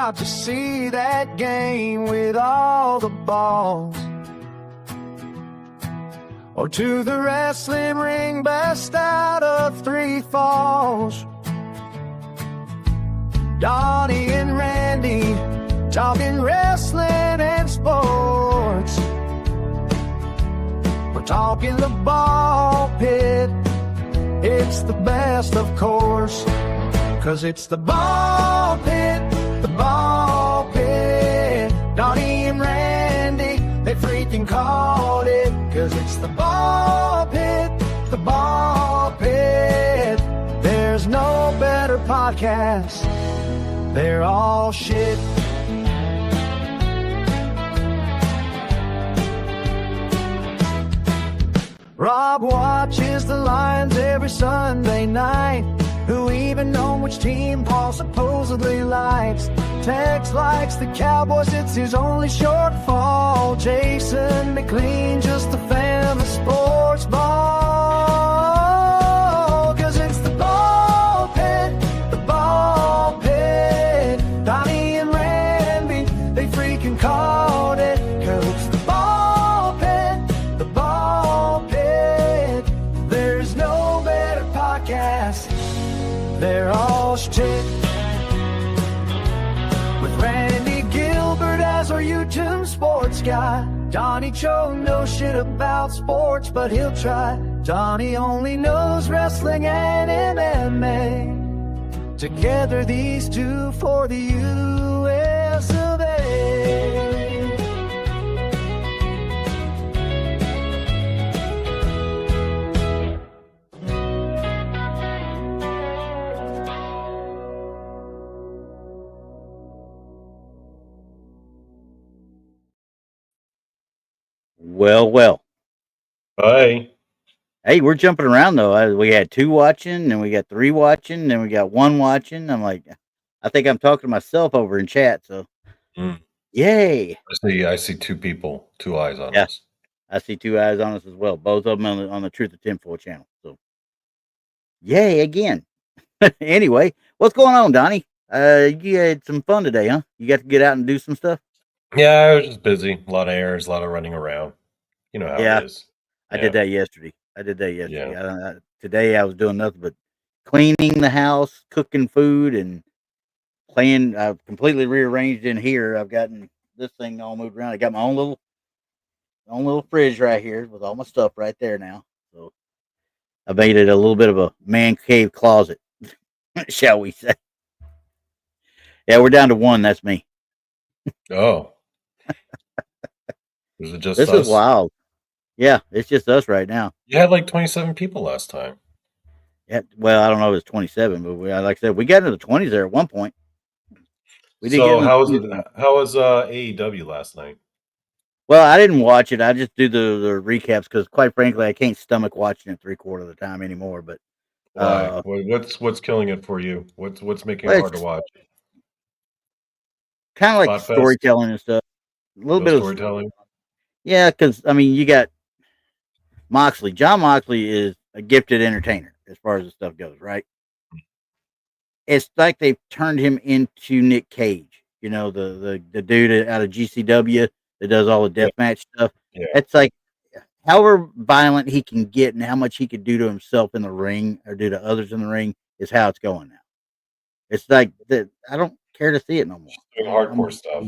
out to see that game with all the balls, or to the wrestling ring best out of 3 falls. Donny and Randy talking wrestling and sports. We're talking the ball pit. It's the best, of course, 'cause it's the ball pit, the ball pit. Donny and Randy, they freaking called it, 'cause it's the ball pit, the ball pit. There's no better podcast. They're all shit. Rob watches the Lions every Sunday night. Who even knows which team Paul supposedly likes? Tex likes the Cowboys, it's his only shortfall. Jason McLean, just a fan of sports ball. 'Cause it's the ball pit, the ball pit. Donny and Randy, they freaking called it. 'Cause it's the ball pit, the ball pit. There's no better podcast. They're all shit. With Randy Gilbert as our YouTube sports guy. Donny Cho knows shit about sports, but he'll try. Donny only knows wrestling and MMA. Together these two for the US of A. Well. Hi. Hey, we're jumping around though. We had 2 watching, and we got 3 watching, and we got 1 watching. I'm like, I think I'm talking to myself over in chat. So, yay! I see 2 people, 2 eyes on us. I see 2 eyes on us as well. Both of them on the Truth of Tinfoil channel. So, yay again. Anyway, what's going on, Donny? You had some fun today, huh? You got to get out and do some stuff. Yeah, I was just busy. A lot of errands, a lot of running around. You know how it is. I did that yesterday. Yeah. Today I was doing nothing but cleaning the house, cooking food, and playing. I've completely rearranged in here. I've gotten this thing all moved around. I got my own little fridge right here with all my stuff right there now. So I made it a little bit of a man cave closet, shall we say? Yeah, we're down to 1. That's me. Oh. Is it just this us? Is wild. Yeah, it's just us right now. You had like 27 people last time. Yeah, well, I don't know if it's 27, but like I said, we got into the 20s there at one point. So how was AEW last night? Well, I didn't watch it. I just do the recaps because, quite frankly, I can't stomach watching it 3/4 of the time anymore. But why? What's killing it for you? What's making it hard to watch? Kind of like storytelling and stuff. A little bit storytelling. Yeah, because I mean, you got Moxley. John Moxley is a gifted entertainer as far as the stuff goes, right? It's like they've turned him into Nick Cage. You know, the dude out of GCW that does all the deathmatch stuff. Yeah. It's like however violent he can get and how much he can do to himself in the ring or do to others in the ring is how it's going now. It's like that. I don't care to see it no more. Doing hardcore stuff.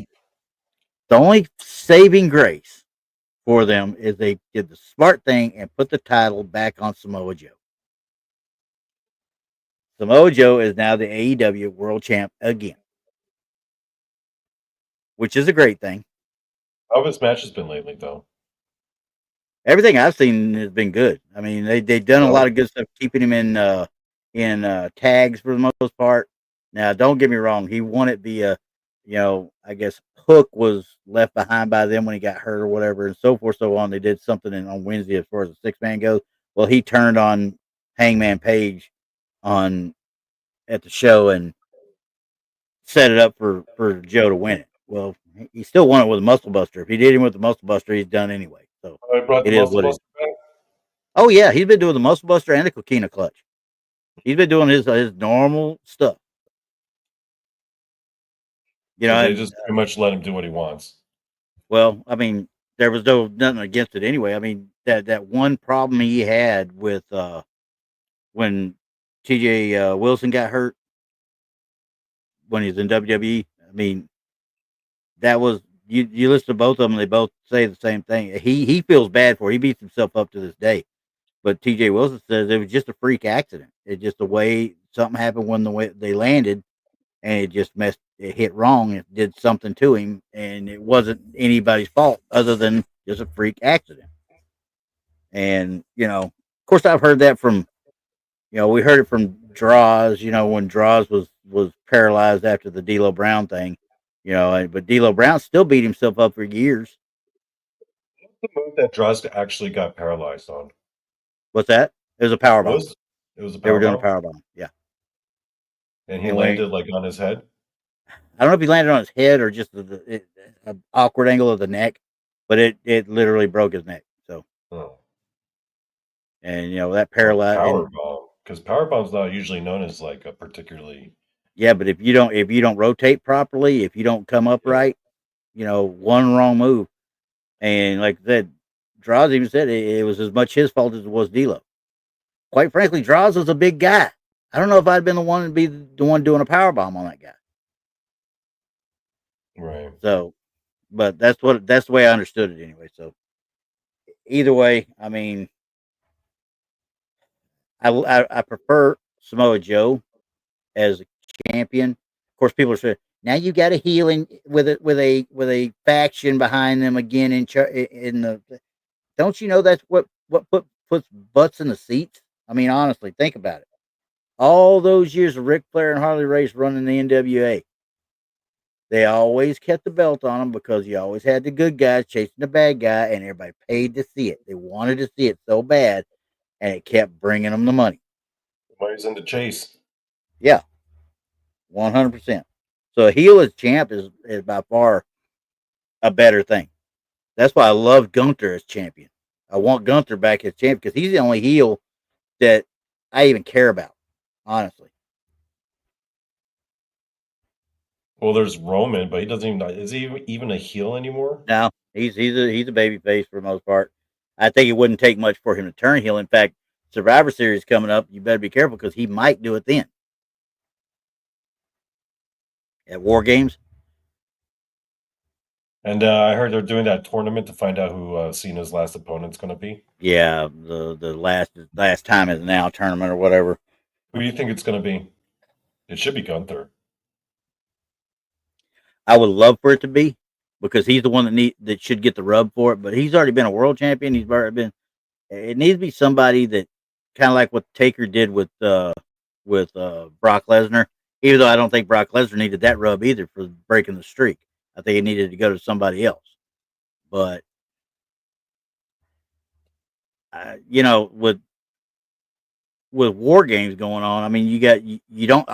The only saving grace for them is they did the smart thing and put the title back on Samoa Joe. Samoa Joe is now the AEW World Champ again, which is a great thing. How have his matches been lately, though? Everything I've seen has been good. I mean, they've done a lot of good stuff, keeping him in tags for the most part. Now, don't get me wrong, he won it via, I guess Hook was left behind by them when he got hurt or whatever, and so forth, so on. They did something on Wednesday as far as the 6-man goes. Well, he turned on Hangman Page at the show and set it up for Joe to win it. Well, he still won it with a Muscle Buster. If he did him with the Muscle Buster, he's done anyway. So it is what it is. Oh yeah, he's been doing the Muscle Buster and the Coquina Clutch. He's been doing his normal stuff. You So know, they just pretty much let him do what he wants. well, I mean, there was nothing against it anyway. I mean, that one problem he had with when TJ Wilson got hurt when he was in WWE. I mean, that was you listen to both of them, they both say the same thing. He feels bad for it. He beats himself up to this day. But TJ Wilson says it was just a freak accident. It's just the way something happened when the way they landed, and it just it hit wrong. It did something to him, and it wasn't anybody's fault other than just a freak accident. And of course, I've heard that from we heard it from Draws. When Draws was paralyzed after the D'Lo Brown thing. But D'Lo Brown still beat himself up for years. The move that Droz actually got paralyzed on. What's that? It was a power bomb. It was a They were power doing a bomb? power bomb. Yeah. And he And landed like on his head? I don't know if he landed on his head or just an awkward angle of the neck, but it literally broke his neck. So, Oh. and that paralyzed. Power bomb, because power bomb's not usually known as like a particularly. Yeah, but if you don't rotate properly, if you don't come up right, one wrong move, and like I said, Draws even said it was as much his fault as it was D'Lo. Quite frankly, Draws was a big guy. I don't know if I'd been the one to be the one doing a power bomb on that guy. Right. So, but that's the way I understood it anyway. So, either way, I mean, I prefer Samoa Joe as a champion. Of course, people are saying now you got a heel in with a faction behind them again in the. Don't you know that's what puts butts in the seats? I mean, honestly, think about it. All those years of Ric Flair and Harley Race running the NWA, they always kept the belt on them because you always had the good guys chasing the bad guy, and everybody paid to see it. They wanted to see it so bad, and it kept bringing them the money. Money's in the chase. Yeah, 100%. So a heel as champ is by far a better thing. That's why I love Gunther as champion. I want Gunther back as champion because he's the only heel that I even care about, honestly. Well, there's Roman, but he doesn't even. Is he even a heel anymore? No, he's a baby face for the most part. I think it wouldn't take much for him to turn heel. In fact, Survivor Series coming up, you better be careful because he might do it then. At War Games. And I heard they're doing that tournament to find out who Cena's last opponent's going to be. Yeah, the last time is now tournament or whatever. Who do you think it's going to be? It should be Gunther. I would love for it to be because he's the one that should get the rub for it. But he's already been a world champion. He's already been. It needs to be somebody that kind of like what Taker did with Brock Lesnar. Even though I don't think Brock Lesnar needed that rub either for breaking the streak. I think it needed to go to somebody else. But with War Games going on, I mean, you don't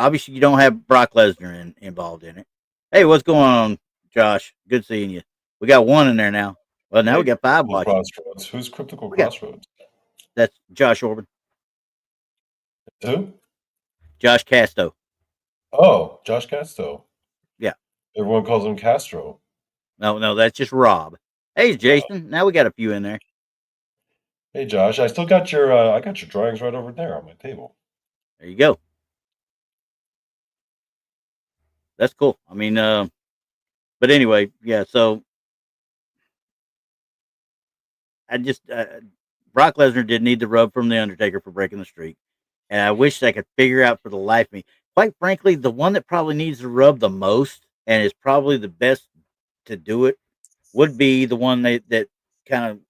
have Brock Lesnar involved in it. Hey, what's going on, Josh? Good seeing you. We got one in there now. Well, now we got five watching. Crossroads. Who's Cryptical Crossroads? That's Josh Orban. Who? Josh Casto. Oh, Josh Casto. Yeah. Everyone calls him Castro. No, that's just Rob. Hey, Jason. Now we got a few in there. Hey, Josh. I still got your I got your drawings right over there on my table. There you go. That's cool. I mean, but anyway, yeah. So I just Brock Lesnar did need the rub from the Undertaker for breaking the streak, and I wish I could figure out for the life of me. Quite frankly, the one that probably needs the rub the most and is probably the best to do it would be the one that kind of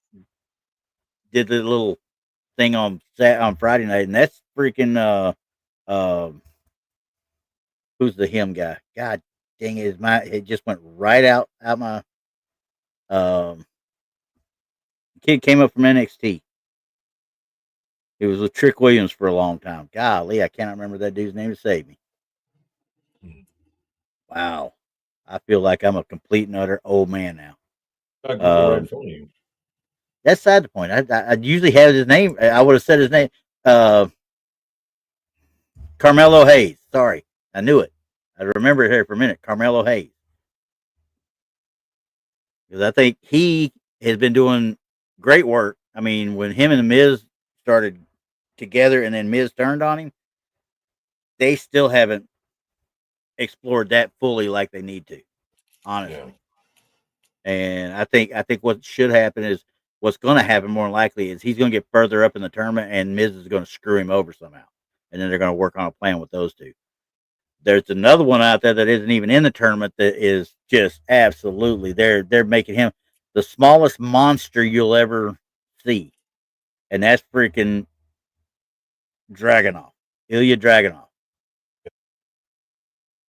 did the little thing on Friday night, and that's freaking who's the him guy? God dang it! It just went right out my kid came up from NXT. He was with Trick Williams for a long time. Golly, I cannot remember that dude's name to save me. Wow, I feel like I'm a complete and utter old man now. Right in front of you. That's side the point. I usually have his name. I would have said his name. Carmelo Hayes. Sorry, I knew it. I remember it here for a minute. Carmelo Hayes. because I think he has been doing great work. I mean, when him and the Miz started together, and then Miz turned on him, they still haven't explored that fully like they need to, Yeah. honestly. And I think what should happen is what's going to happen more than likely is he's going to get further up in the tournament, and Miz is going to screw him over somehow, and then they're going to work on a plan with those two. There's another one out there that isn't even in the tournament that is just absolutely they're making him the smallest monster you'll ever see, and that's freaking Dragunov, Ilya Dragunov.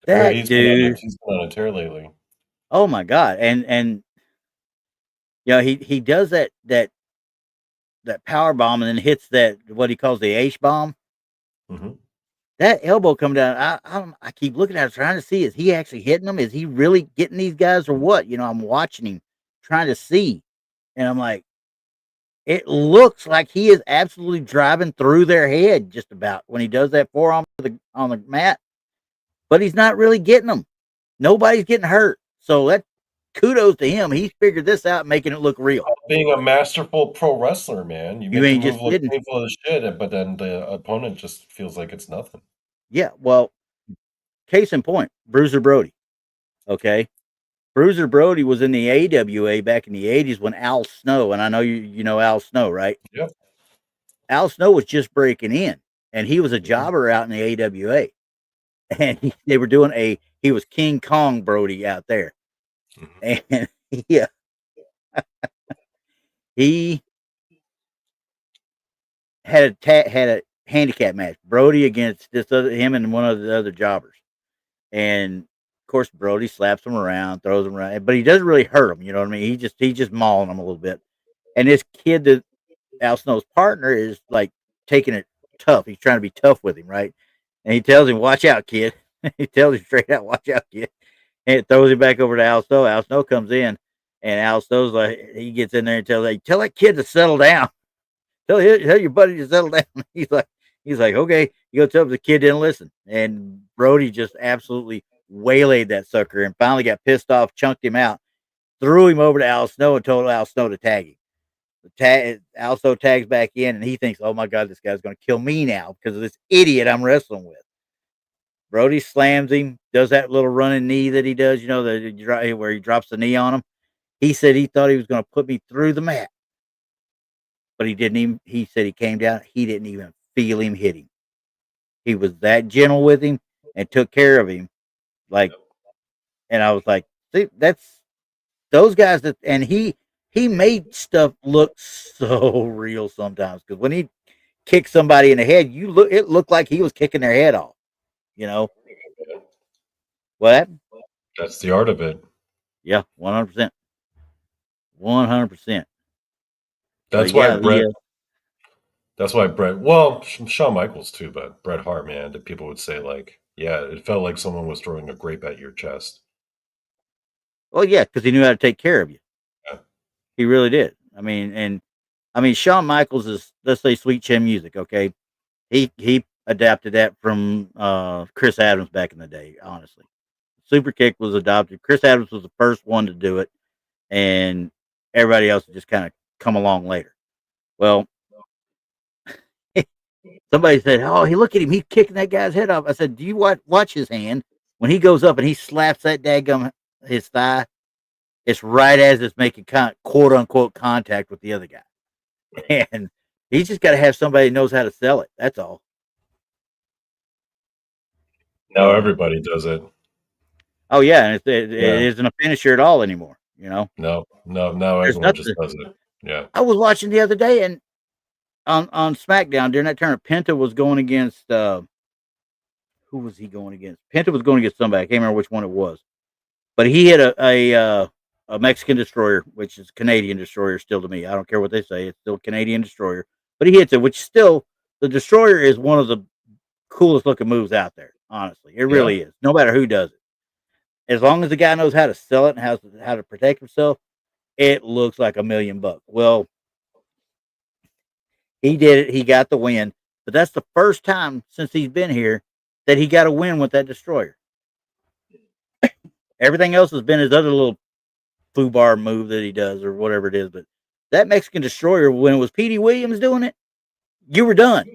Yeah, That dude, he's been on a tear lately. oh my god, and he does that power bomb and then hits that what he calls the H bomb. Hmm. That elbow come down. I keep looking at it, trying to see is he actually hitting them? Is he really getting these guys or what? I'm watching him, trying to see, and I'm like, it looks like he is absolutely driving through their head just about when he does that forearm on the mat, but he's not really getting them. Nobody's getting hurt, so that kudos to him. He's figured this out, making it look real. Being a masterful pro wrestler, man, you You make the ain't move just look kidding. painful as shit, but then the opponent just feels like it's nothing. Yeah, well, case in point, Bruiser Brody. Okay, Bruiser Brody was in the AWA back in the '80s when Al Snow, and I know you know Al Snow, right? Yep. Al Snow was just breaking in, and he was a Mhm. jobber out in the AWA, and they were doing he was King Kong Brody out there, Mhm. and yeah, he had a handicap match, Brody against him and one of the other jobbers, and of course Brody slaps him around, throws him around, but he doesn't really hurt him. You know what I mean? He just mauling him a little bit, and this kid that Al Snow's partner is like taking it tough. He's trying to be tough with him, right? And he tells him, "Watch out, kid." He tells him straight out, "Watch out, kid." And it throws him back over to Al Snow. Al Snow comes in, and Al Snow's like, he gets in there and tell that kid to settle down. Tell your buddy to settle down. He's like, okay. You go tell him the kid didn't listen, and Brody just absolutely waylaid that sucker, and finally got pissed off, chunked him out, threw him over to Al Snow, and told Al Snow to tag him. Also tags back in, and he thinks, "Oh my god, this guy's going to kill me now because of this idiot I'm wrestling with." Brody slams him, does that little running knee that he does, where he drops the knee on him. He said he thought he was going to put me through the mat, but he didn't even. He said he came down, he didn't even feel him hit him. He was that gentle with him and took care of him. Like, and I was like, see, that's those guys and he made stuff look so real sometimes because when he kick somebody in the head, it looked like he was kicking their head off, you know. What? That's the art of it. Yeah, 100%. 100%. But That's why yeah, Bret. That's why Bret. Well, Shawn Michaels too, but Bret Hart, man, that people would say like, yeah, it felt like someone was throwing a grape at your chest. well, yeah, because he knew how to take care of you. Yeah. He really did. I mean, Shawn Michaels is, let's say, Sweet Chin Music. Okay, he adapted that from Chris Adams back in the day. Honestly, Super Kick was adopted. Chris Adams was the first one to do it, and everybody else just kind of come along later. Well, somebody said, "Oh, he look at him. He's kicking that guy's head off." I said, "Do you watch his hand when he goes up and he slaps that daggum his thigh? It's right as it's making quote unquote contact with the other guy, and he's just got to have somebody who knows how to sell it. That's all." Now So, everybody does it. oh yeah, and it Yeah. isn't a finisher at all anymore. No, no, now There's everyone just nothing. does it. Yeah. I was watching the other day, and on SmackDown during that tournament, Penta was going against who was he going against? Penta was going against somebody. I can't remember which one it was, but he hit a Mexican destroyer, which is Canadian destroyer still to me. I don't care what they say; it's still Canadian destroyer. But he hits it, which still the destroyer is one of the coolest looking moves out there. Honestly, it Yeah. really is. No matter who does it, as long as the guy knows how to sell it and how to protect himself, it looks like $1,000,000. Well, he did it. He got the win. But that's the first time since he's been here that he got a win with that destroyer. Everything else has been his other little foobar move that he does or whatever it is. But that Mexican Destroyer, when it was Petey Williams doing it, you were done.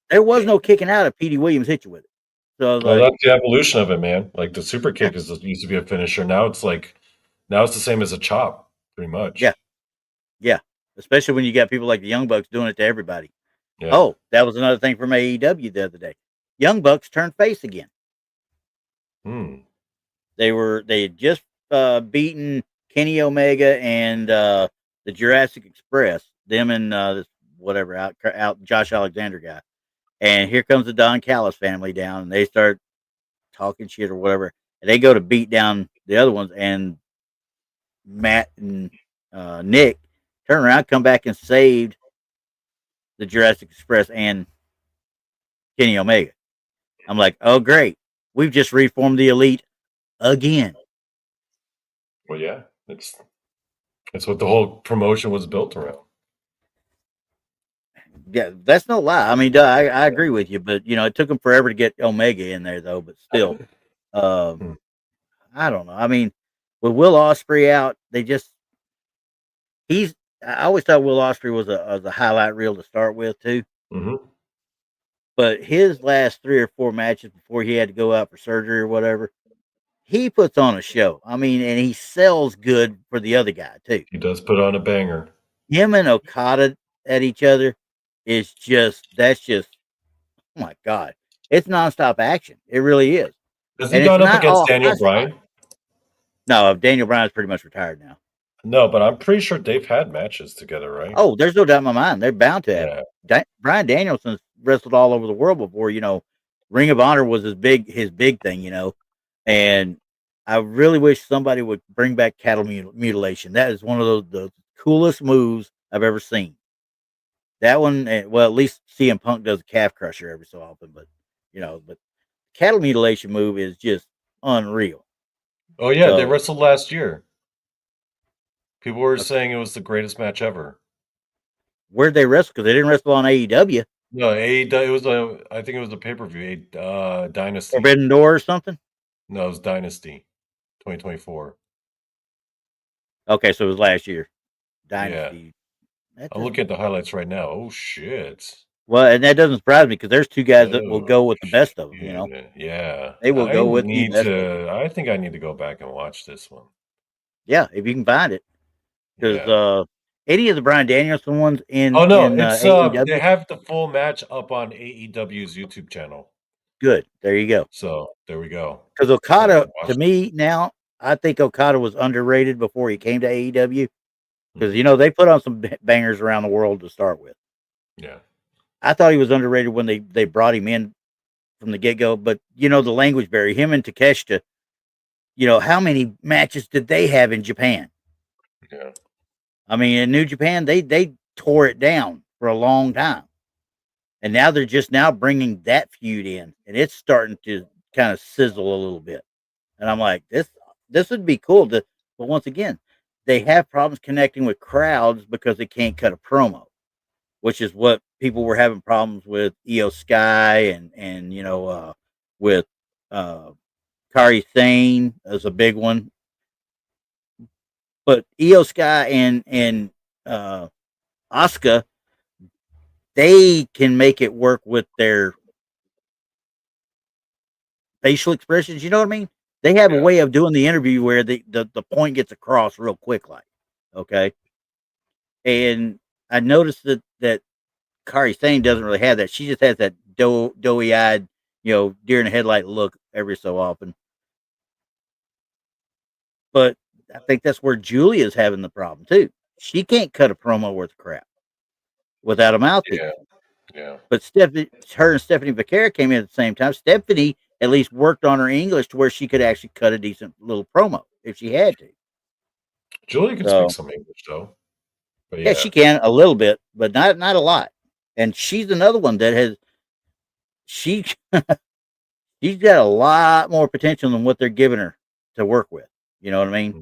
There was no kicking out if Petey Williams hit you with it. So I was Well, like, that's the evolution of it, man. Like the super yeah, kick used to be a finisher. Now it's the same as a chop, pretty much. yeah, yeah. Especially when you got people like the Young Bucks doing it to everybody. Yeah. Oh, that was another thing from AEW the other day. Young Bucks turned face again. They had just beaten Kenny Omega and the Jurassic Express, them and this whatever out Josh Alexander guy. And here comes the Don Callis family down, and they start talking shit or whatever. And they go to beat down the other ones, and Matt and Nick turn around, come back and saved the Jurassic Express and Kenny Omega. I'm like, oh great, we've just reformed the Elite again. Well, yeah, it's what the whole promotion was built around. Yeah, that's no lie. I mean, I agree with you, but you know, it took them forever to get Omega in there, though. But still, I don't know. I mean, with Will Ospreay out, I always thought Will Ospreay was a highlight reel to start with too. Mm-hmm. But his last 3 or 4 matches before he had to go out for surgery or whatever, he puts on a show. I mean, and he sells good for the other guy too. He does put on a banger. Him and Okada at each other that's just oh my god, it's nonstop action. It really is. Has he gone up against Daniel Bryan? No, Daniel Bryan's pretty much retired now. No, but I'm pretty sure they've had matches together, right? Oh, there's no doubt in my mind. They're bound to have. Bryan Danielson's wrestled all over the world before. You know, Ring of Honor was his big thing. You know, and I really wish somebody would bring back cattle mutilation. That is one of the coolest moves I've ever seen. That one, well, at least CM Punk does a calf crusher every so often, but you know, but cattle mutilation move is just unreal. Oh yeah, they wrestled last year. People were saying it was the greatest match ever. Where'd they wrestle? Because they didn't wrestle on AEW. No, AEW. I think it was a pay-per-view, Dynasty. Forbidden Door or something. No, it was Dynasty, 2024. Okay, so it was last year. Dynasty. Yeah. I'm looking at the highlights right now. Oh shit! Well, and that doesn't surprise me because there's 2 guys that will go with the best of them. You know. Yeah. They will go with the best. I think I need to go back and watch this one. Yeah, if you can find it, because any of the Bryan Danielson ones in it's AEW, they have the full match up on AEW's YouTube channel. Good, there you go. So there we go. Because Okada, to me now, I think Okada was underrated before he came to AEW. Because you know they put on some bangers around the world to start with. Yeah, I thought he was underrated when they brought him in from the get go. But you know the language barrier, him and Takeshita. You know how many matches did they have in Japan? Yeah, I mean in New Japan they tore it down for a long time, and now they're just now bringing that feud in, and it's starting to kind of sizzle a little bit. And I'm like, this would be cool but once again. They have problems connecting with crowds because they can't cut a promo, which is what people were having problems with Io Sky and you know with Kairi Sane as a big one. But Io Sky and Asuka, they can make it work with their facial expressions. You know what I mean? They have a way of doing the interview where the point gets across real quick, like, okay. And I noticed that Kairi Sane doesn't really have that. She just has that doughy-eyed, you know, deer in the headlight look every so often. But I think that's where Julia's having the problem too. She can't cut a promo worth of crap without a mouthpiece. Yeah. But her and Stephanie Vaquera came in at the same time. Stephanie at least worked on her English to where she could actually cut a decent little promo if she had to. Julia can speak some English though. But yeah, she can a little bit, but not a lot. And she's another one that she's got a lot more potential than what they're giving her to work with. You know what I mean? Mm-hmm.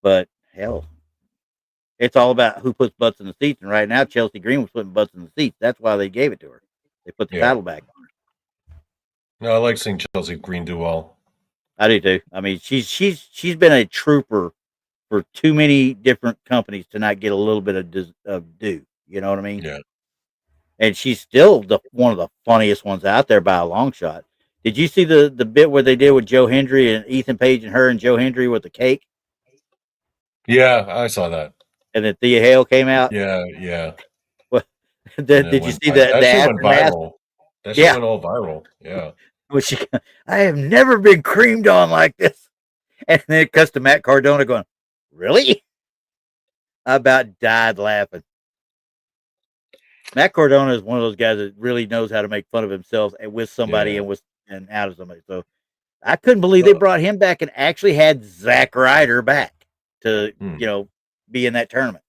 But hell, it's all about who puts butts in the seats. And right now, Chelsea Green was putting butts in the seats. That's why they gave it to her. They put the title back on her. No, I like seeing Chelsea Green do well. I do too. I mean, she's been a trooper for too many different companies to not get a little bit of due. You know what I mean? Yeah. And she's still one of the funniest ones out there by a long shot. Did you see the bit where they did with Joe Hendry and Ethan Page and her and Joe Hendry with the cake? Yeah, I saw that. And then Thea Hale came out. Yeah. Well, And it did you went see the that shit went aftermath? viral. That shit Yeah, went all viral. Yeah. well, I have never been creamed on like this. And then it cuts to Matt Cardona going, "Really?" I about died laughing. Matt Cardona is one of those guys that really knows how to make fun of himself and with somebody Yeah. and out of somebody. So I couldn't believe they No. brought him back and actually had Zack Ryder back to Hmm. be in that tournament.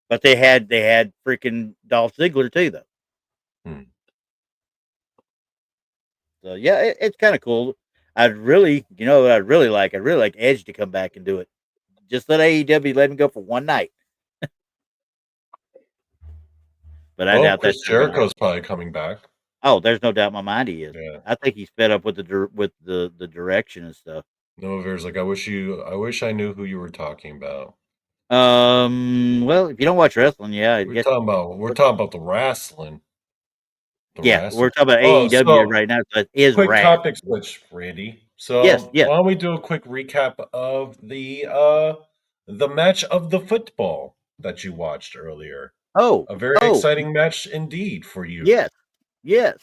But they had freaking Dolph Ziggler too, though. Hmm. So yeah, it's kind of cool. I'd really, what I'd really like? I'd really like Edge to come back and do it. Just let AEW let him go for one night. But I Well, doubt that's Chris ever going to happen. Jericho's probably coming back. Oh, there's no doubt in my mind he is. Yeah. I think he's fed up with the direction and stuff. Nova's like, I wish I knew who you were talking about. Well, if you don't watch wrestling, yeah, I We're guess. talking about the wrestling. Yeah, we're talking about Oh, AEW so right now. So it is quick rad. topic switch, Randy. Yes, So yes. why don't we do a quick recap of the match of the football that you watched earlier? Oh, A very exciting match indeed for you. yes, yes.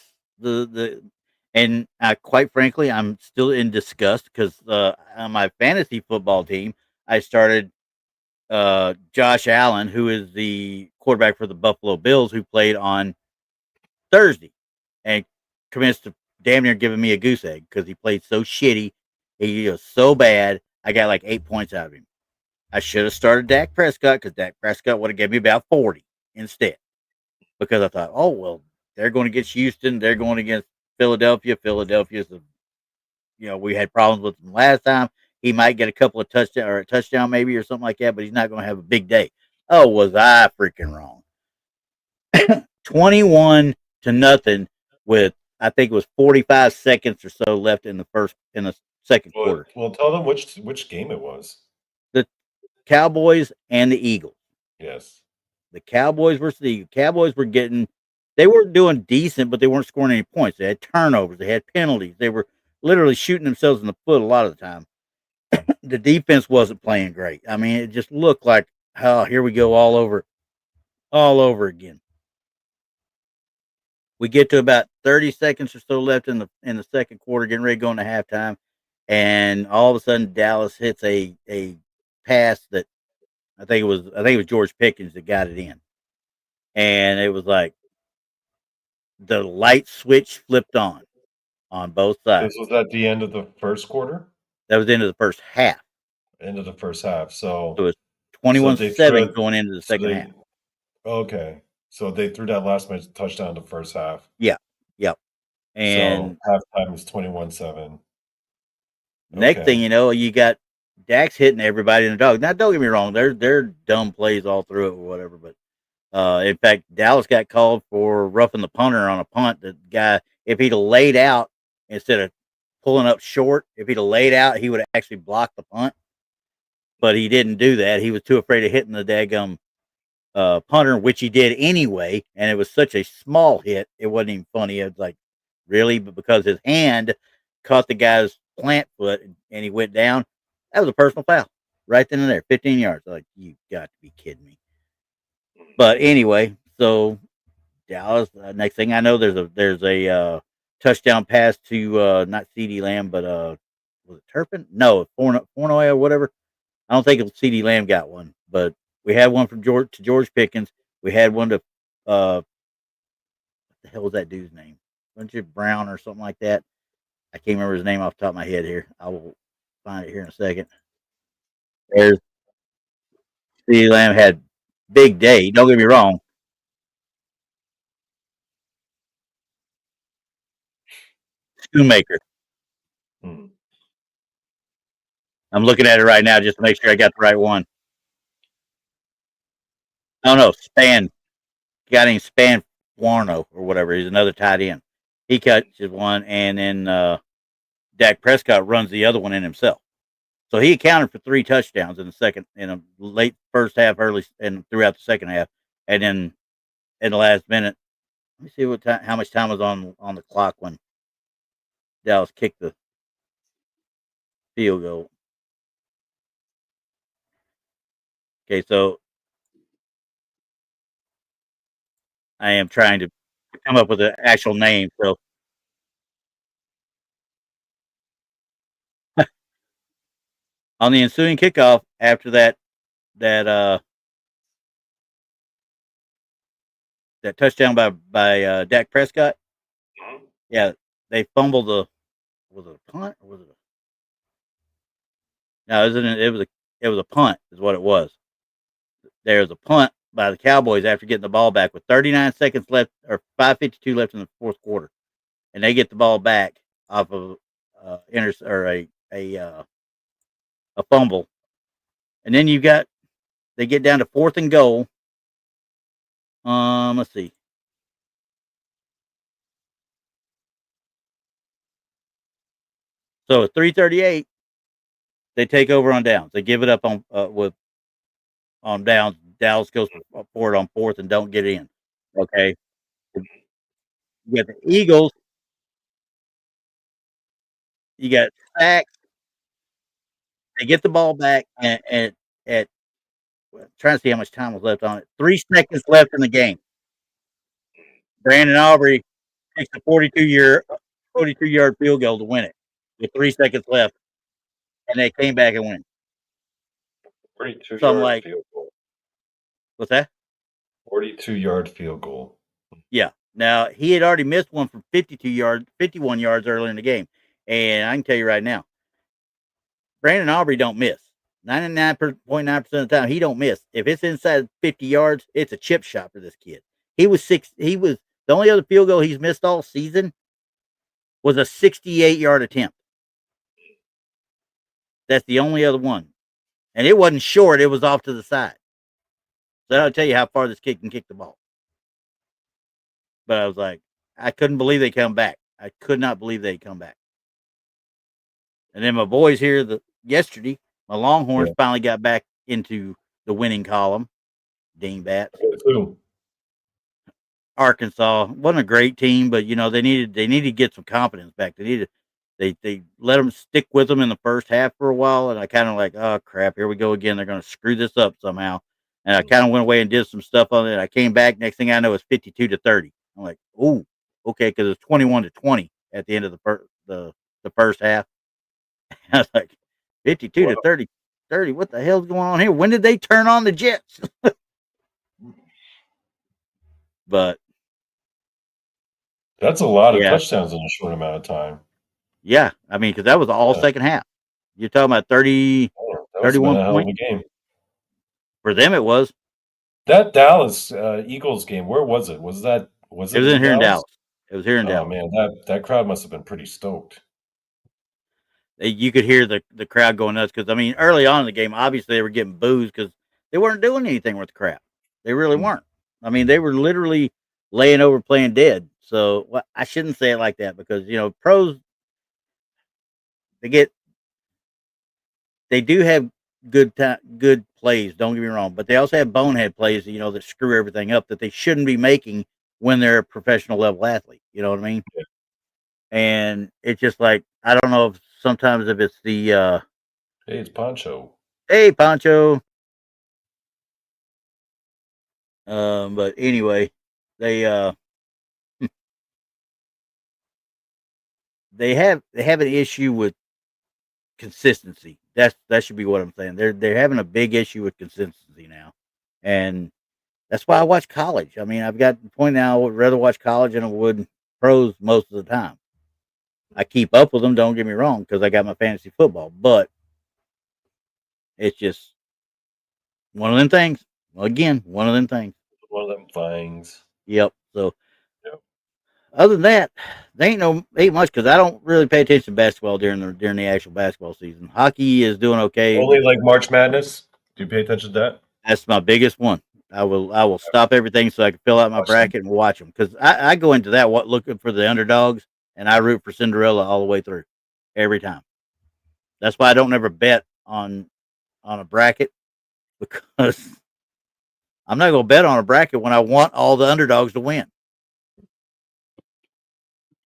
And quite frankly, I'm still in disgust because on my fantasy football team, I started Josh Allen, who is the quarterback for the Buffalo Bills, who played on Thursday, and commenced to damn near giving me a goose egg because he played so shitty. He was so bad. I got like 8 points out of him. I should have started Dak Prescott because Dak Prescott would have given me about 40 instead. Because I thought, oh well, they're going against Houston. They're going against Philadelphia. Philadelphia's, we had problems with him last time. He might get a couple of touchdowns or a touchdown maybe or something like that, but he's not going to have a big day. Oh, was I freaking wrong? 21-0 with I think it was 45 seconds or so left in the second quarter. Well, tell them which game it was. The Cowboys and the Eagles. Yes. The Cowboys versus the Eagles. Cowboys they weren't doing decent, but they weren't scoring any points. They had turnovers. They had penalties. They were literally shooting themselves in the foot a lot of the time. The defense wasn't playing great. I mean, it just looked like, oh, here we go all over again. We get to about 30 seconds or so left in the second quarter, getting ready to go into halftime, and all of a sudden Dallas hits a pass that I think it was George Pickens that got it in. And it was like the light switch flipped on both sides. This was at the end of the first quarter? That was the end of the first half. End of the first half. So So it was they 21-7 going into the second half. Okay. So they threw that last match touchdown in the first half. Yeah. Yep. And so halftime was 21-7. Next thing you know, you got Dax hitting everybody in the dog. Now, don't get me wrong, they're dumb plays all through it or whatever. But in fact, Dallas got called for roughing the punter on a punt. The guy, if he'd have laid out instead of pulling up short, if he'd have laid out, he would have actually blocked the punt. But he didn't do that. He was too afraid of hitting the daggum punter, which he did anyway. And it was such a small hit, it wasn't even funny. It was like, really? But because his hand caught the guy's plant foot and he went down, that was a personal foul right then and there, 15 yards. Like, you got to be kidding me. But anyway, so Dallas. Next thing I know, there's a touchdown pass to not CeeDee Lamb, but was it Turpin? No, Fournette or whatever. I don't think CeeDee Lamb got one, but we had one from George Pickens. We had one to what the hell was that dude's name? Wasn't it Brown or something like that? I can't remember his name off the top of my head here. I will find it here in a second. There's CeeDee Lamb had big day. Don't get me wrong. Shoemaker. I'm looking at it right now just to make sure I got the right one. Oh no, Span. Got him Span Warno or whatever. He's another tight end. He catches one, and then Dak Prescott runs the other one in himself. So he accounted for 3 touchdowns in a late first half, early, and throughout the second half, and then in the last minute. Let me see how much time was on the clock when Dallas kicked the field goal. Okay, so I am trying to come up with an actual name. So on the ensuing kickoff, after that that touchdown by Dak Prescott, yeah, they fumbled was it a punt or was it no, it was a punt is what it was. There was a punt by the Cowboys after getting the ball back with 39 seconds left or 5:52 left in the fourth quarter, and they get the ball back off of a fumble, and then they get down to 4th and goal. Let's see. So at 3:38, they take over on downs. They give it up on downs. Dallas goes for it on 4th and don't get in. Okay, you got the Eagles. You got sacks. They get the ball back at trying to see how much time was left on it. 3 seconds left in the game. Brandon Aubrey takes a 42-yard field goal to win it with 3 seconds left, and they came back and win. 42-yard field goal. What's that? 42-yard field goal. Yeah. Now he had already missed one from 51 yards earlier in the game, and I can tell you right now, Brandon Aubrey don't miss. 99.9% of the time, he don't miss. If it's inside 50 yards, it's a chip shot for this kid. He was the only other field goal he's missed all season was a 68-yard attempt. That's the only other one. And it wasn't short, it was off to the side. So that'll tell you how far this kid can kick the ball. But I was like, I couldn't believe they come back. I could not believe they'd come back. And then my boys here yesterday, my Longhorns finally got back into the winning column. Dingbats. Arkansas wasn't a great team, but they needed to get some confidence back. They let them stick with them in the first half for a while, and I kind of like, oh crap, here we go again. They're going to screw this up somehow. And I kind of went away and did some stuff on it. I came back. Next thing I know, it's 52-30. I'm like, ooh, okay, because it's 21-20 at the end of the first half. I was like, 52-30. What the hell's going on here? When did they turn on the Jets? But that's a lot of touchdowns in a short amount of time. Yeah, I mean, because that was all second half. You're talking about 31 points. Game. For them, it was. That Dallas Eagles game, where was it? Was it in here in Dallas? It was here in Dallas. Oh man, that crowd must have been pretty stoked. You could hear the crowd going nuts because, I mean, early on in the game, obviously they were getting boos because they weren't doing anything with the crowd. They really weren't. I mean, they were literally laying over playing dead. So I shouldn't say it like that because, pros, they do have good plays, don't get me wrong, but they also have bonehead plays, that screw everything up that they shouldn't be making when they're a professional level athlete. You know what I mean? Yeah. And it's just like, I don't know if sometimes if it's the hey, it's Poncho. Hey, Poncho. But anyway, they they have an issue with consistency. That should be what I'm saying. They're having a big issue with consistency now, and that's why I watch college. I mean, I've got to the point now I would rather watch college than I would pros most of the time. I keep up with them, don't get me wrong, because I got my fantasy football, but it's just one of them things. Again, one of them things. One of them things. Yep. So, other than that, they ain't much because I don't really pay attention to basketball during the actual basketball season. Hockey is doing okay. Only like March Madness. Do you pay attention to that? That's my biggest one. I will stop everything so I can fill out my bracket and watch them because I go into that looking for the underdogs and I root for Cinderella all the way through every time. That's why I don't ever bet on a bracket because I'm not going to bet on a bracket when I want all the underdogs to win.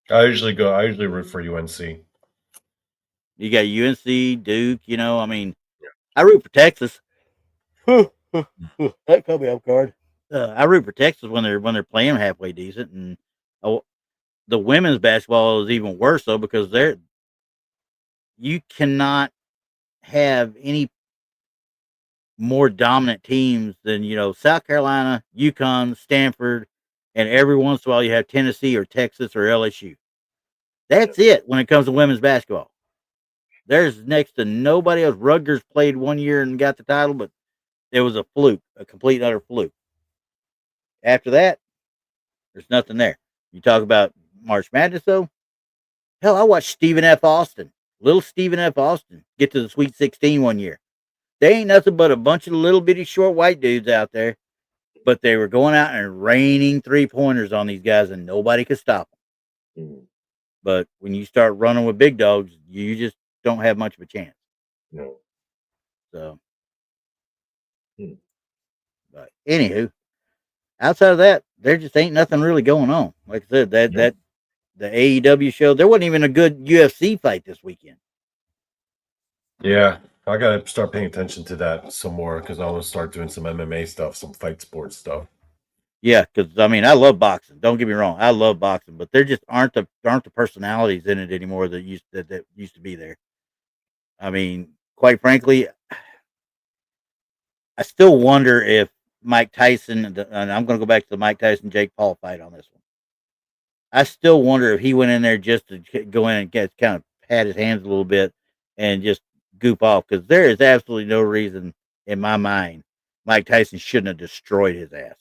I usually root for UNC. You got UNC, Duke. I mean, I root for Texas. That caught me off guard. I root for Texas when they're playing halfway decent, and the women's basketball is even worse though because you cannot have any more dominant teams than South Carolina, UConn, Stanford, and every once in a while you have Tennessee or Texas or LSU. That's it when it comes to women's basketball. There's next to nobody else. Rutgers played 1 year and got the title, but it was a fluke, a complete utter fluke. After that, there's nothing there. You talk about March Madness though. Hell, I watched little Stephen F. Austin, get to the Sweet 16 1 year. They ain't nothing but a bunch of little bitty short white dudes out there, but they were going out and raining 3-pointers on these guys, and nobody could stop them. Mm. But when you start running with big dogs, you just don't have much of a chance. No. So, but anywho, outside of that, there just ain't nothing really going on. Like I said, that the AEW show, there wasn't even a good UFC fight this weekend. Yeah, I gotta start paying attention to that some more because I want to start doing some MMA stuff, some fight sports stuff. Yeah, because I mean, I love boxing. Don't get me wrong, I love boxing, but there just aren't the personalities in it anymore that used to be there. I mean, quite frankly, I still wonder if Mike Tyson, and I'm going to go back to the Mike Tyson Jake Paul fight on this one. I still wonder if he went in there just to go in and kind of pat his hands a little bit and just goop off, because there is absolutely no reason in my mind Mike Tyson shouldn't have destroyed his ass.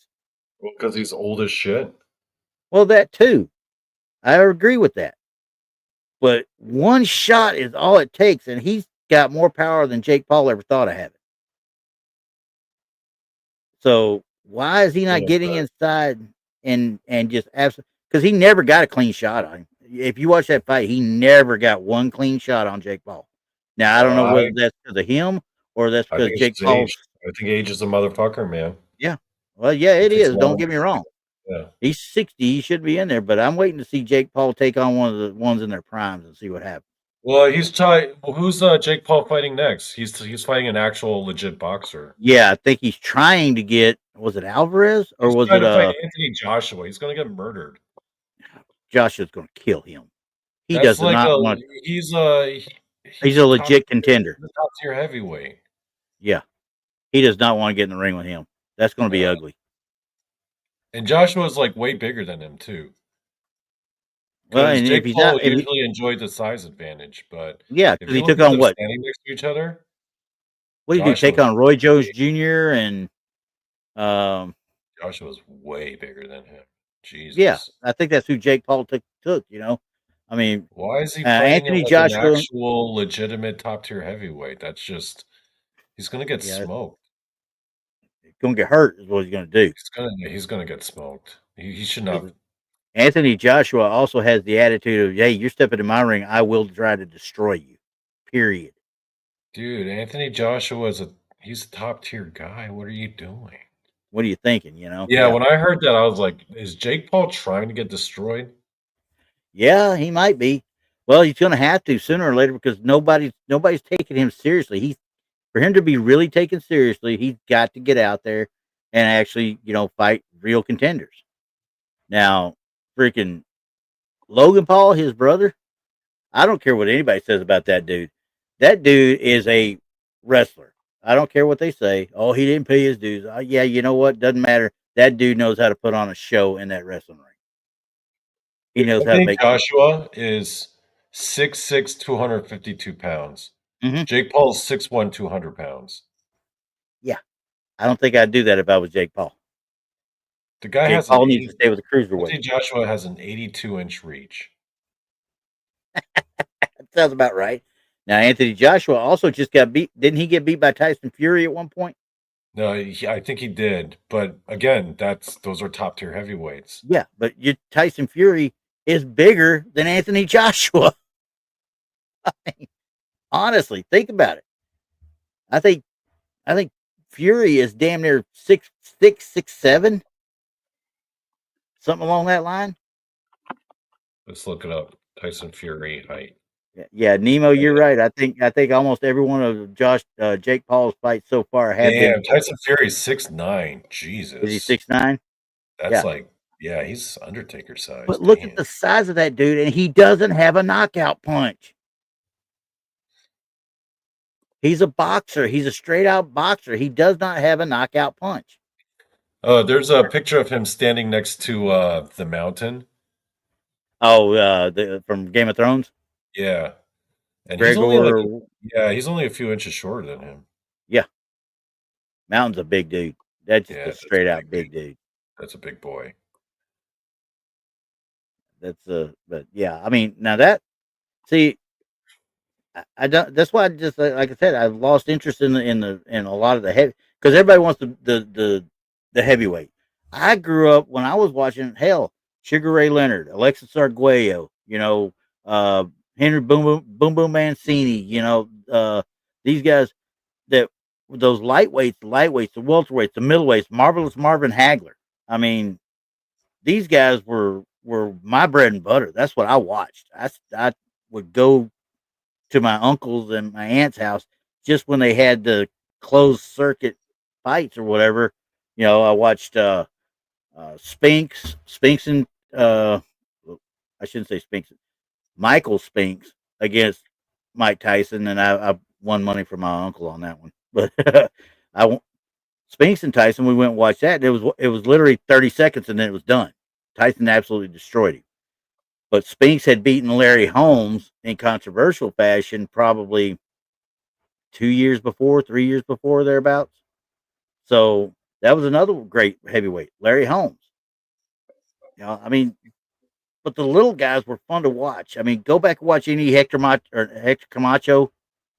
Well, because he's old as shit. Well, that too. I agree with that. But one shot is all it takes, and he's got more power than Jake Paul ever thought of having. So why is he not getting inside and just absolutely? Because he never got a clean shot on him. If you watch that fight, he never got one clean shot on Jake Paul. Now I don't know whether that's because of him or that's because Jake Paul. I think age is a motherfucker, man. Yeah, well, yeah, it is. Don't get me wrong. Yeah, he's 60. He should be in there, but I'm waiting to see Jake Paul take on one of the ones in their primes and see what happens. Well, he's tied. Well, who's Jake Paul fighting next? He's fighting an actual legit boxer. Yeah, I think he's trying to get. Was it Alvarez or was it Anthony Joshua? He's going to get murdered. Joshua's going to kill him. He does not want. He's a legit contender. The top tier heavyweight. Yeah, he does not want to get in the ring with him. That's going to be ugly. And Joshua's like way bigger than him too. Well, and Jake Paul usually enjoyed the size advantage, but yeah, because he took on what? Standing next to each other. What did he do? Take on Roy Jones Jr. and Joshua's way bigger than him. Jesus. Yeah, I think that's who Jake Paul took. I mean, why is he fighting Anthony Joshua, an actual legitimate top tier heavyweight? That's just he's gonna get smoked. He's gonna get hurt, is what he's gonna do. He's gonna get smoked. He should not. Anthony Joshua also has the attitude of, "Hey, you're stepping in my ring, I will try to destroy you." Period. Dude, Anthony Joshua he's a top tier guy. What are you doing? What are you thinking? Yeah, when I heard that, I was like, "Is Jake Paul trying to get destroyed?" Yeah, he might be. Well, he's going to have to sooner or later because nobody's taking him seriously. For him to be really taken seriously, he's got to get out there and actually, fight real contenders. Now, freaking Logan Paul, his brother, I don't care what anybody says about that dude. That dude is a wrestler. I don't care what they say. Oh, he didn't pay his dues. Yeah, you know what? Doesn't matter. That dude knows how to put on a show in that wrestling ring. He knows how to make. Joshua is 6'6", 252 pounds. Mm-hmm. Jake Paul's 6'1", 200 pounds. Yeah, I don't think I'd do that if I was Jake Paul. The guy Jake Paul needs to stay with the cruiserweight. Anthony Joshua has an 82-inch reach. That sounds about right. Now, Anthony Joshua also just got beat. Didn't he get beat by Tyson Fury at one point? No, I think he did. But again, those are top tier heavyweights. Yeah, but Tyson Fury is bigger than Anthony Joshua. I mean, honestly, think about it. I think Fury is damn near 6'7", something along that line. Let's look it up. Tyson Fury height. Yeah, Nemo, you're right. I think almost every one of Jake Paul's fights so far have been. Damn, Tyson Fury's 6'9". Is he Jesus. 6'9"? That's Yeah, like, yeah, he's Undertaker size. but look at Damn. the size of that dude, and he doesn't have a knockout punch. He's a boxer. He's a straight out boxer. He does not have a knockout punch. Oh, there's a picture of him standing next to the mountain. Oh, from Game of Thrones, Yeah. And he's only like, Gregor. yeah, he's only a few inches shorter than him. Yeah, Mountain's a big dude. That's just Yeah, a that's a straight big out dude. big dude. That's a big boy. But yeah, I mean, now that, see, I don't. That's why I just like I said, I've lost interest in a lot of the heavy, because everybody wants the heavyweight. I grew up when I was watching, hell, Sugar Ray Leonard, Alexis Arguello, uh, Henry Boom Boom Mancini, these guys, that those lightweights, the welterweights, the middleweights, Marvelous Marvin Hagler. I mean, these guys were my bread and butter. That's what I watched. I would go to my uncle's and my aunt's house just when they had the closed circuit fights or whatever. I watched Spinks and I shouldn't say Spinks, Michael Spinks against Mike Tyson, and I won money for my uncle on that one. But Spinks and Tyson, we went and watched that. It was literally 30 seconds and then it was done. Tyson absolutely destroyed him. But Spinks had beaten Larry Holmes in controversial fashion probably 2 years before, 3 years before, thereabouts. So that was another great heavyweight, Larry Holmes. I mean, but the little guys were fun to watch. I mean, go back and watch any Hector Camacho,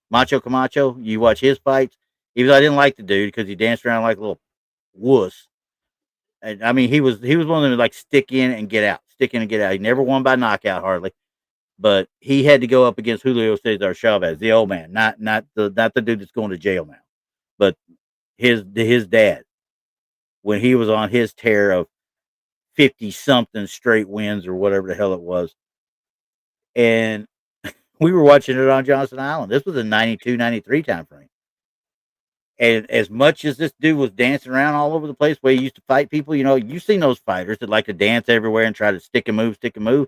Macho Camacho. You watch his fights. Even though I didn't like the dude because he danced around like a little wuss. And I mean, he was one of them like stick in and get out, stick in and get out. He never won by knockout hardly, but he had to go up against Julio Cesar Chavez, the old man, not the dude that's going to jail now, but his dad, when he was on his tear of 50 something straight wins or whatever the hell it was. And we were watching it on Johnson Island. This was a 92, 93 time frame. And as much as this dude was dancing around all over the place, where he used to fight people, you've seen those fighters that like to dance everywhere and try to stick and move, stick and move.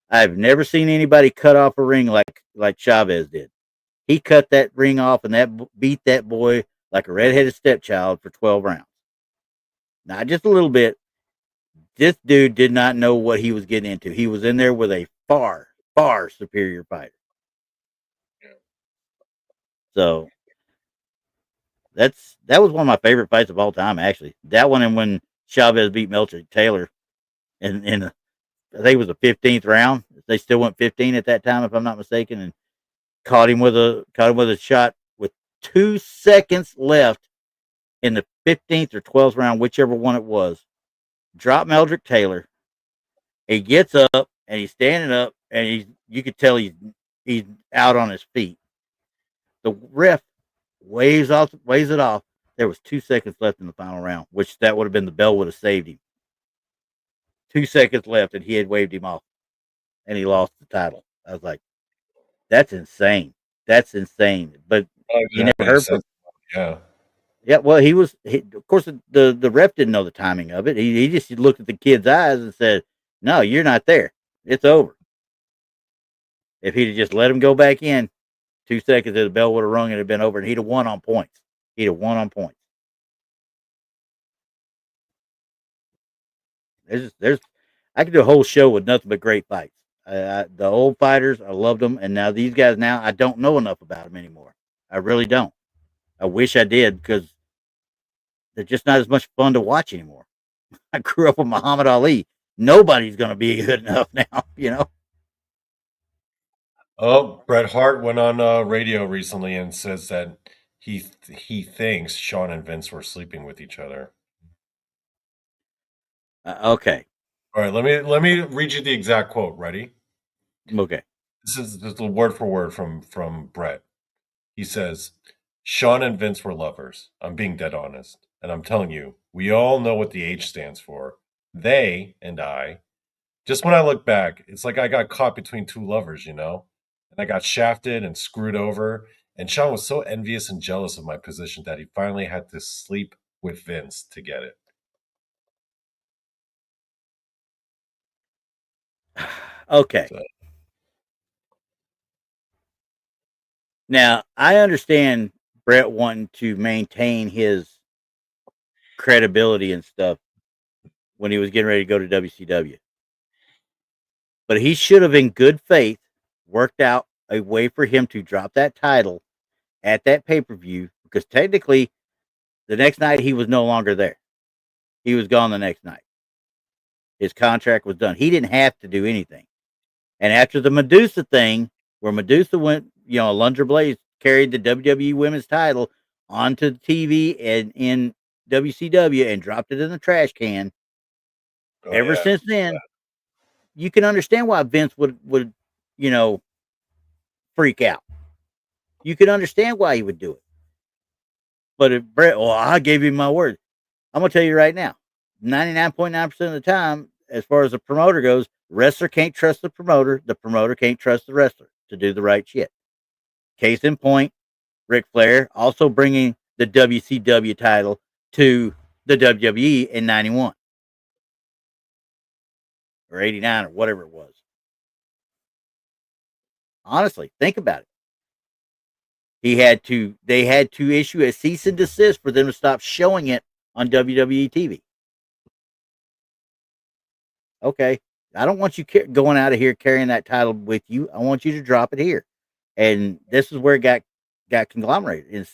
I've never seen anybody cut off a ring like Chavez did. He cut that ring off and beat that boy like a redheaded stepchild for 12 rounds. Not just a little bit. This dude did not know what he was getting into. He was in there with a far, far superior fighter. So that was one of my favorite fights of all time, actually. That one, and when Chavez beat Melcher Taylor in I think it was the 15th round. They still went 15 at that time, if I'm not mistaken, and caught him with a shot with 2 seconds left in the 15th or 12th round, whichever one it was. Dropped Meldrick Taylor. He gets up and he's standing up, and you could tell he's out on his feet. The ref waves it off. There was 2 seconds left in the final round, which that would have been the bell would have saved him. 2 seconds left, and he had waved him off, and he lost the title. I was like, "That's insane. That's insane." But you never heard from. Yeah. Yeah, well, of course, the ref didn't know the timing of it. He just looked at the kid's eyes and said, "No, you're not there. It's over." If he'd have just let him go back in, 2 seconds, the bell would have rung and it'd been over, and he'd have won on points. He'd have won on points. I could do a whole show with nothing but great fights. The old fighters, I loved them, and now these guys, now I don't know enough about them anymore. I really don't. I wish I did, because they're just not as much fun to watch anymore. I grew up with Muhammad Ali. Nobody's going to be good enough now. Oh, Bret Hart went on radio recently and says that he thinks Shawn and Vince were sleeping with each other. Okay. All right, let me read you the exact quote. Ready? Okay. This is word for word from Bret. He says, Sean and Vince were lovers. I'm being dead honest. And I'm telling you, we all know what the H stands for. They and I. Just when I look back, it's like I got caught between two lovers, you know? And I got shafted and screwed over. And Sean was so envious and jealous of my position that he finally had to sleep with Vince to get it. Okay. So, Now, I understand Brett wanting to maintain his credibility and stuff when he was getting ready to go to WCW. But he should have, in good faith, worked out a way for him to drop that title at that pay per view because technically, the next night he was no longer there. He was gone the next night. His contract was done. He didn't have to do anything. And after the Medusa thing, where Medusa went, Alundra Blaze carried the WWE Women's title onto the TV and in WCW and dropped it in the trash can. oh, Ever yeah. since then, you can understand why Vince would freak out. You can understand why he would do it. But if Brett, well, I gave you my word. I'm gonna tell you right now, 99.9% of the time, as far as the promoter goes, wrestler can't trust the promoter can't trust the wrestler to do the right shit. Case in point, Ric Flair also bringing the WCW title to the WWE in 91 or 89 or whatever it was. Honestly, think about it. They had to issue a cease and desist for them to stop showing it on WWE TV. Okay, I don't want you going out of here carrying that title with you. I want you to drop it here. And this is where it got conglomerated.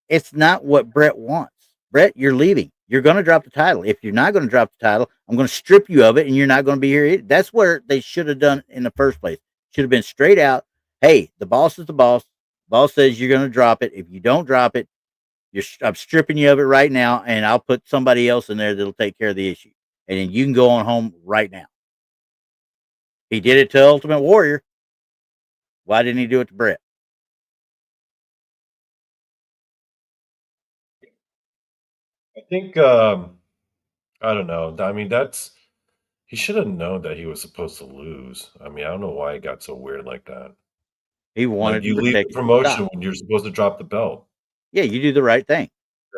It's not what Brett wants. Brett, you're leaving. You're going to drop the title. If you're not going to drop the title, I'm going to strip you of it, and you're not going to be here. That's where they should have done in the first place. Should have been straight out. Hey, the boss is the boss. Boss says you're going to drop it. If you don't drop it, I'm stripping you of it right now, and I'll put somebody else in there that'll take care of the issue, and then you can go on home right now. He did it to Ultimate Warrior. Why didn't he do it to Brett? I think, I don't know. I mean, he should have known that he was supposed to lose. I mean, I don't know why it got so weird like that. He Like, wanted to you leave protect the his promotion stock. when you're supposed to drop the belt. Yeah, you do the right thing.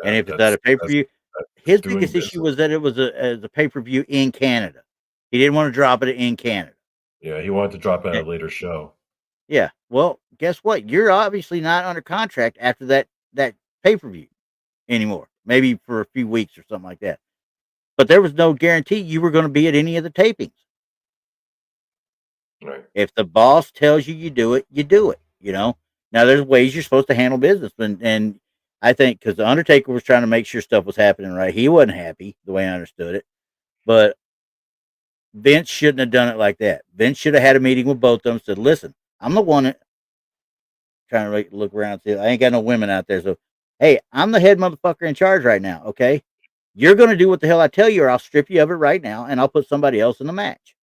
And Yeah, if it's at a pay per view, that's his doing biggest issue was business. that it was a pay per view in Canada. He didn't want to drop it in Canada. Yeah, he wanted to drop it at Eh, a later show. Yeah. Well, guess what? You're obviously not under contract after that pay per view anymore. Maybe for a few weeks or something like that. But there was no guarantee you were going to be at any of the tapings. Right. If the boss tells you you do it, you do it. Now there's ways you're supposed to handle business, and I think because the Undertaker was trying to make sure stuff was happening right, he wasn't happy the way I understood it. But Vince shouldn't have done it like that. Vince should have had a meeting with both of them. Said, "Listen, I'm the one trying to look around. See, I ain't got no women out there. So, hey, I'm the head motherfucker in charge right now. Okay, you're going to do what the hell I tell you, or I'll strip you of it right now, and I'll put somebody else in the match.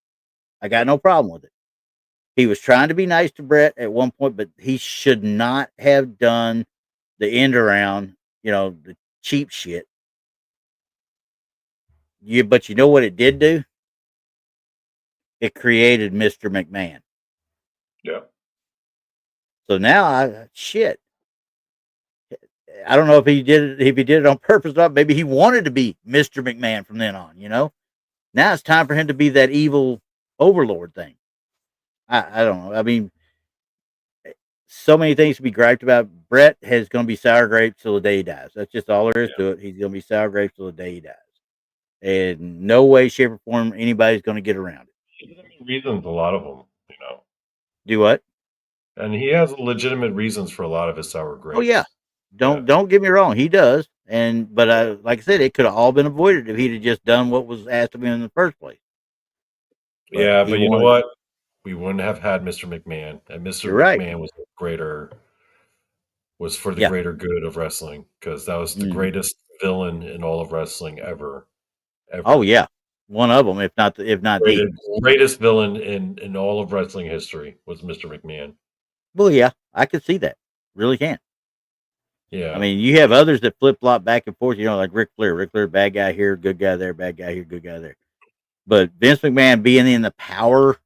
I got no problem with it." He was trying to be nice to Brett at one point, but he should not have done the end around, the cheap shit. But you know what it did do? It created Mr. McMahon. Yeah. So now I don't know if he did it on purpose or not. Maybe he wanted to be Mr. McMahon from then on, Now it's time for him to be that evil overlord thing. I don't know. I mean, so many things to be griped about. Brett is going to be sour grapes till the day he dies. That's just all there is to it. He's going to be sour grapes till the day he dies. And no way, shape, or form anybody's going to get around it. Reasons, a lot of them, Do what? And he has legitimate reasons for a lot of his sour Oh yeah. grapes. Don't get me wrong. He does. But like I said, it could have all been avoided if he'd have just done what was asked of him in the first place. Yeah, He but you know wanted. what? We wouldn't have had Mr. McMahon, and Mr. You're right. McMahon was for the Yeah. greater good of wrestling because that was the Mhm. greatest villain in all of wrestling ever. Oh yeah, one of them, if not the. Greatest villain in all of wrestling history was Mr. McMahon. Well, yeah, I could see that. Really can. Yeah. I mean, you have others that flip flop back and forth. You know, like Ric Flair. Ric Flair, bad guy here, good guy there, bad guy here, good guy there. But Vince McMahon being in the power,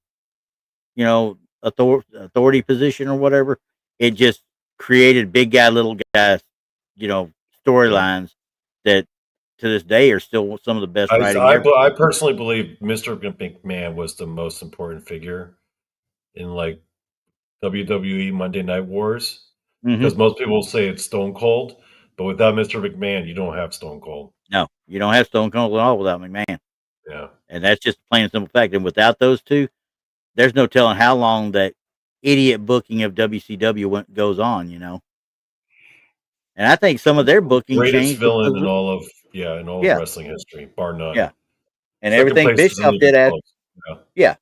authority position or whatever, it just created big guy, little guy, storylines that to this day are still some of the best writing ever. I personally believe Mr. McMahon was the most important figure in like WWE Monday Night Wars, because most people say it's Stone Cold, but without Mr. McMahon, you don't have Stone Cold. No, you don't have Stone Cold at all without McMahon. Yeah. And that's just a plain and simple fact. And without those two, there's no telling how long that idiot booking of WCW goes on, And I think some of their booking Greatest changed villain because in all of wrestling history, bar none. Yeah. And Second everything place isn't Bischoff even did close.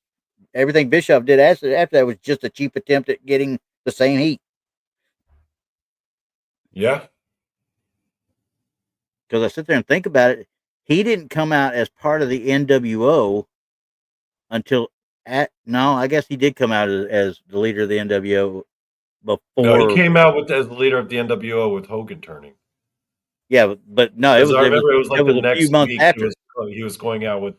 everything Bischoff did after that was just a cheap attempt at getting the same heat. Yeah. Because I sit there and think about it, he didn't come out as part of the NWO until I guess he did come out as the leader of the NWO before. No, he came out as the leader of the NWO with Hogan turning. Yeah, but no, I remember it was like the next a few months week after. he was going out with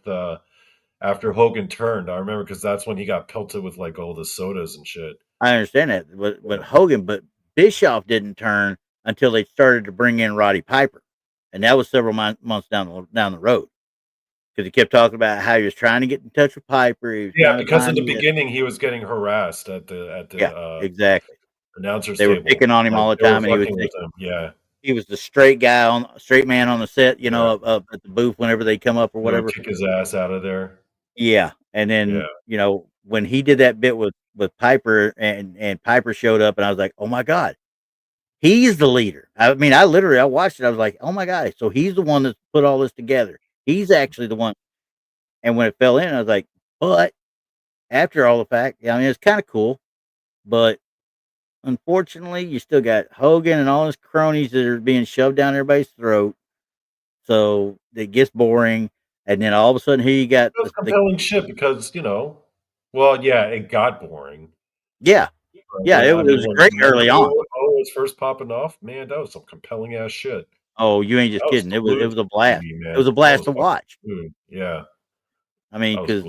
after Hogan turned. I remember because that's when he got pelted with like all the sodas and shit. I understand that, but Bischoff didn't turn until they started to bring in Roddy Piper, and that was several months down the road. Because he kept talking about how he was trying to get in touch with Piper. Because in the beginning he was getting harassed at the exactly announcers. They were picking on him all the time, and he was the straight man on the set, up at the booth whenever they come up or whatever. Kick his ass out of there. Yeah, and then when he did that bit with Piper and Piper showed up, and I was like, oh my god, he's the leader. I mean, I watched it. I was like, oh my god, so he's the one that's put all this together. He's actually the one. And when it fell in, I was like, but after all the fact, I mean, it's kind of cool, but unfortunately, you still got Hogan and all his cronies that are being shoved down everybody's throat. So it gets boring. And then all of a sudden, here you got compelling shit because, it got boring. Yeah. Yeah, it was great early on. Oh, it was first popping off. Man, that was some compelling ass shit. Oh, you ain't just kidding. It was a blast. It was a blast to watch. Yeah. I mean, because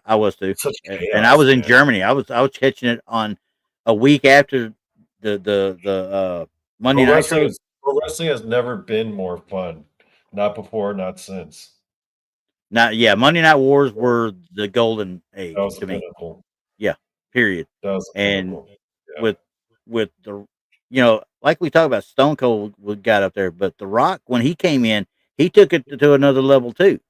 I was too. Such chaos, and I was in Germany. I was catching it on a week after the Monday night show. Pro wrestling has never been more fun. Not before, not since. Monday Night Wars were the golden age to me. Yeah, period. And with the like we talked about, Stone Cold got up there, but The Rock, when he came in, he took it to another level too.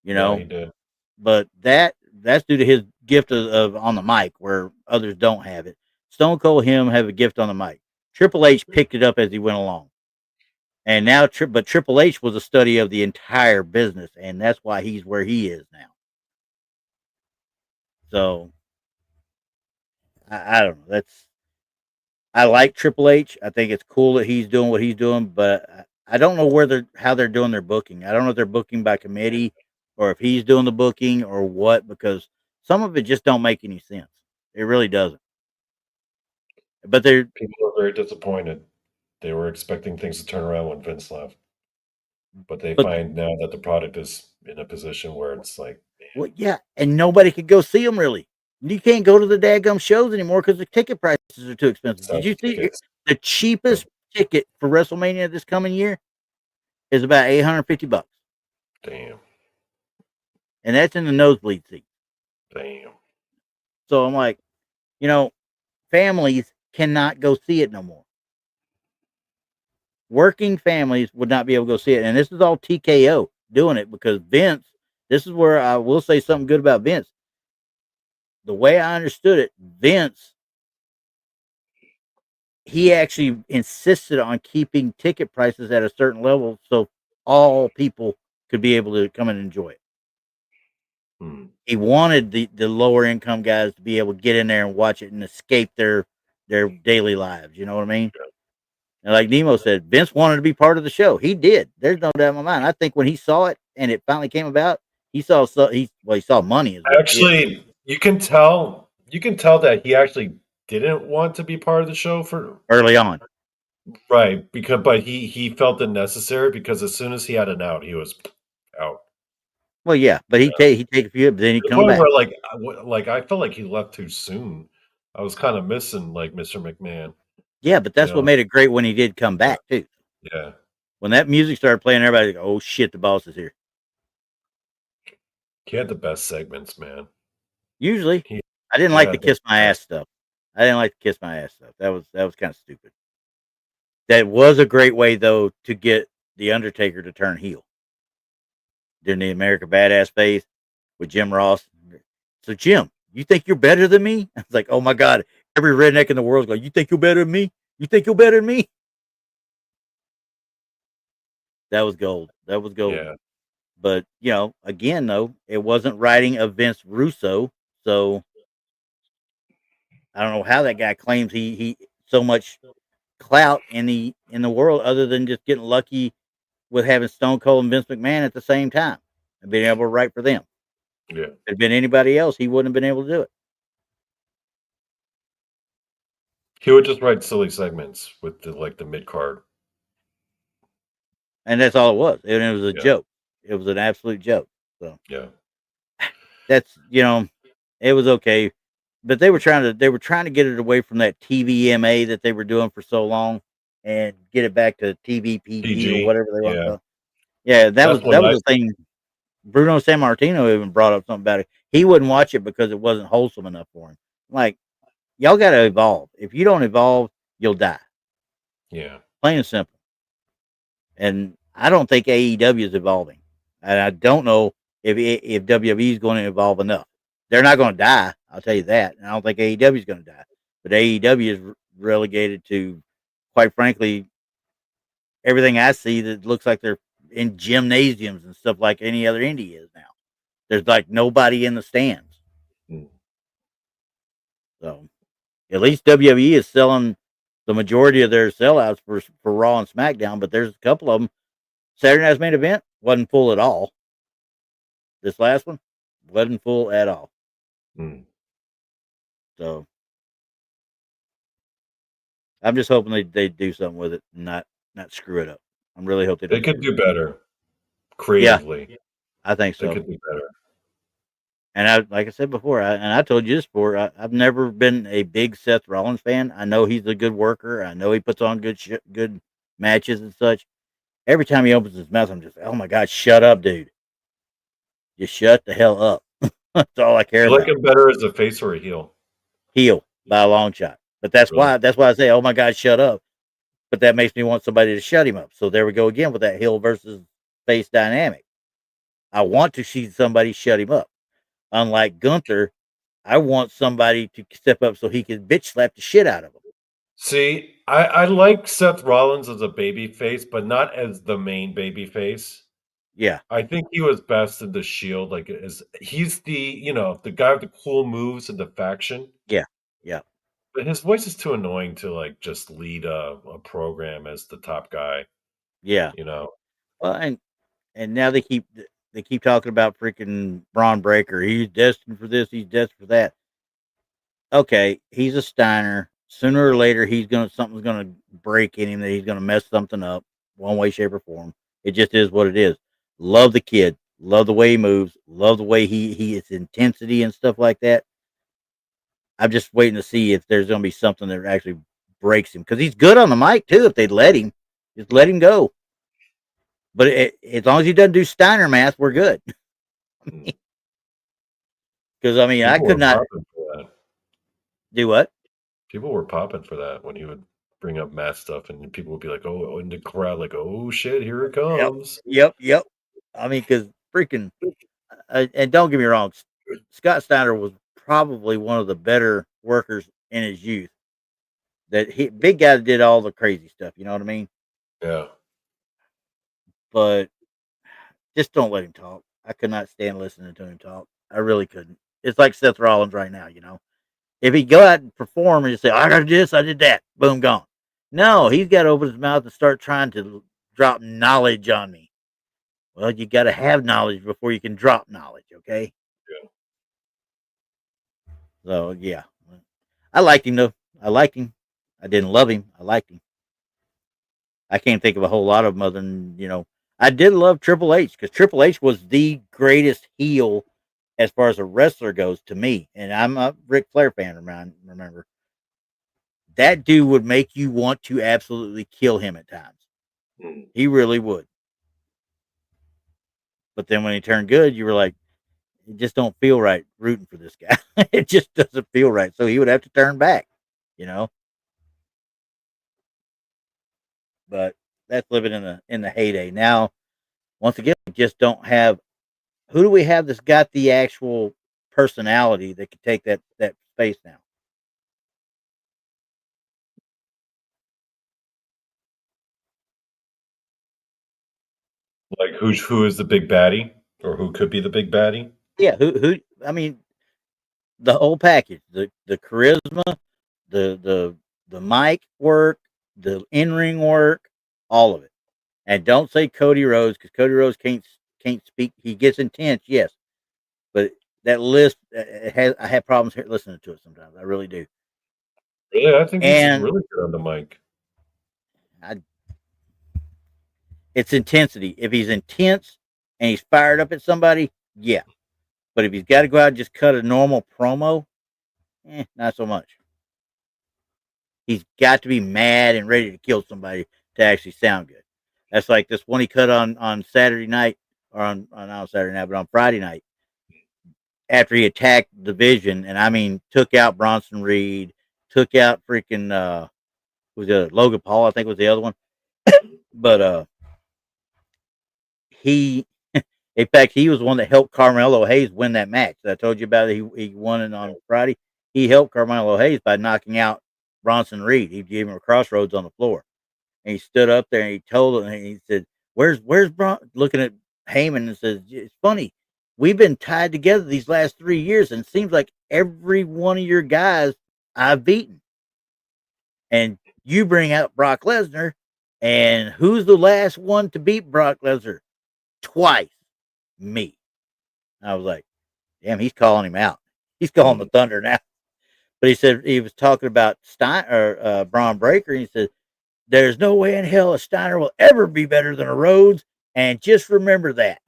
He did. But that's due to his gift of on the mic, where others don't have it. Stone Cold, him, have a gift on the mic. Triple H picked it up as he went along. And now, but Triple H was a study of the entire business, and that's why he's where he is now. So, I don't know. I like Triple H. I think it's cool that he's doing what he's doing, but I don't know how they're doing their booking. I don't know if they're booking by committee or if he's doing the booking or what, because some of it just don't make any sense. It really doesn't. But people are very disappointed. They were expecting things to turn around when Vince left, but they find now that the product is in a position where it's like, well, yeah, and nobody could go see them really. You can't go to the daggum shows anymore because the ticket prices are too expensive. Did you see the cheapest ticket for WrestleMania this coming year is about $850? Damn. And that's in the nosebleed seat. Damn. So I'm like, families cannot go see it no more. Working families would not be able to go see it. And this is all TKO doing it because Vince, this is where I will say something good about Vince. The way I understood it, Vince, he actually insisted on keeping ticket prices at a certain level so all people could be able to come and enjoy it. He wanted the lower income guys to be able to get in there and watch it and escape their daily lives. You know what I mean? Yeah. And like Nemo said, Vince wanted to be part of the show. He did. There's no doubt in my mind. I think when he saw it and it finally came about, he saw money. Actually, you can tell that he actually didn't want to be part of the show for early on. Right, but he felt it necessary because as soon as he had an out, he was out. Well, yeah, but he take a few, but then he'd To the come point back. where, like, I felt like he left too soon. I was kinda missing, like, Mr. McMahon, Yeah, but you that's what know? made it great when he did come Yeah, back too. yeah. When that music started playing, everybody go, "Oh shit, the boss is here." He had the best segments, man. Usually, He I didn't he like the had the kiss my ass best. stuff. I didn't like the kiss my ass stuff. That was kind of stupid. That was a great way though to get the Undertaker to turn heel during the America Badass phase with Jim Ross. So Jim, you think you're better than me? I was like, oh my god, every redneck in the world's going, you think you're better than me? You think you're better than me? That was gold. That was golden. Yeah, But again though, it wasn't writing of Vince Russo, so I don't know how that guy claims he so much clout in the world other than just getting lucky with having Stone Cold and Vince McMahon at the same time and being able to write for them. yeah. If it had been anybody else, he wouldn't have been able to do it. He would just write silly segments with the mid-card. And that's all it was. And it was a Yeah, joke. It was an absolute joke. So yeah. that's it was okay. But they were trying to get it away from that TVMA that they were doing for so long and get it back to TVPG or PG, whatever they want to yeah. call. Yeah, that was That's that when was I the thing. Bruno Sammartino even brought up something about it. He wouldn't watch it because it wasn't wholesome enough for him. Like, y'all got to evolve. If you don't evolve, you'll die. yeah. Plain and simple. And I don't think AEW is evolving, and I don't know if WWE is going to evolve enough. They're not going to die. I'll tell you that. And I don't think AEW is going to die. But AEW is relegated to, quite frankly, everything I see that looks like they're in gymnasiums and stuff like any other indie is now. There's like nobody in the stands. Mm. So at least WWE is selling the majority of their sellouts for Raw and SmackDown, but there's a couple of them. Saturday Night's Main Event wasn't full at all. This last one wasn't full at all. Mm. So I'm just hoping they do something with it and not screw it up. I really hope they They don't could screw it do up. better Yeah, creatively. I think They so. could do better. And like I said before, I told you this before. I've never been a big Seth Rollins fan. I know he's a good worker. I know he puts on good matches and such. Every time he opens his mouth, I'm just, oh my god, shut up, dude. Just shut the hell up. That's all I care You like about. him better as a face or a heel? Heel by a long shot. But Really? that's why I say, oh my god, shut up. But that makes me want somebody to shut him up. So there we go again with that heel versus face dynamic. I want to see somebody shut him up. Unlike Gunther, I want somebody to step up so he can bitch slap the shit out of him. See, I like Seth Rollins as a baby face, but not as the main baby face. Yeah, I think he was best in the Shield, like, as he's the guy with the cool moves in the faction, yeah, yeah, but his voice is too annoying to, like, just lead a program as the top guy, yeah. you know? Well, and now they keep talking about freaking Braun Breaker. He's destined for this. He's destined for that. Okay, he's a Steiner. Sooner or later, something's gonna break in him that he's gonna mess something up, one way, shape, or form. It just is what it is. Love the kid. Love the way he moves. Love the way he his intensity and stuff like that. I'm just waiting to see if there's gonna be something that actually breaks him because he's good on the mic too. If they'd let him, just let him go. But as long as he doesn't do Steiner math, we're good. Mm. Because I mean, I People could were not popping for that. do what? People were popping for that when he would bring up math stuff, and people would be like, "Oh," in the crowd, like, "Oh shit, here it Yep, comes." yep. I mean, because freaking and don't get me wrong, Scott Steiner was probably one of the better workers in his youth. Big guy that did all the crazy stuff. You know what I mean? Yeah. But just don't let him talk. I could not stand listening to him talk. I really couldn't. It's like Seth Rollins right now. If he go out and perform and just say, "I did this, I did that," boom, gone. No, he's got to open his mouth and start trying to drop knowledge on me. Well, you got to have knowledge before you can drop knowledge. Okay. Yeah. So yeah, I liked him though. I liked him. I didn't love him. I liked him. I can't think of a whole lot of them other than, I did love Triple H because Triple H was the greatest heel as far as a wrestler goes to me. And I'm a Ric Flair fan, remember. That dude would make you want to absolutely kill him at times. He really would. But then when he turned good, you were like, it just don't feel right rooting for this guy. It just doesn't feel right. So he would have to turn back, you know. But that's living in the heyday. Now, once again, we just don't have who do we have that's got the actual personality that could take that space now? Like who is the big baddie, or who could be the big baddie? Yeah, who I mean, the whole package, the charisma, the mic work, the in-ring work, all of it. And don't say Cody Rhodes because Cody Rhodes can't speak. He gets intense, yes, but that list I have problems listening to it sometimes. I really do. Really, I think he's And really good on the mic. I, it's intensity. If he's intense and he's fired up at somebody, yeah. But if he's got to go out and just cut a normal promo, not so much. He's got to be mad and ready to kill somebody to actually sound good. That's like this one he cut on Saturday night, or on not Saturday night, but on Friday night after he attacked the Vision, and I mean took out Bronson Reed, took out freaking was it Logan Paul? I think was the other one, but he. In fact, he was the one that helped Carmelo Hayes win that match. I told you about it. He won it on Friday. He helped Carmelo Hayes by knocking out Bronson Reed. He gave him a crossroads on the floor. And he stood up there and he told him, and he said, where's looking at Heyman and says, it's funny. We've been tied together these last 3 years, and it seems like every one of your guys I've beaten. And you bring out Brock Lesnar, and who's the last one to beat Brock Lesnar? Twice. Me. I was like, damn, he's calling him out. He's calling the Thunder now. But he said he was talking about Braun Breaker, and he said, there's no way in hell a Steiner will ever be better than a Rhodes, and just remember that.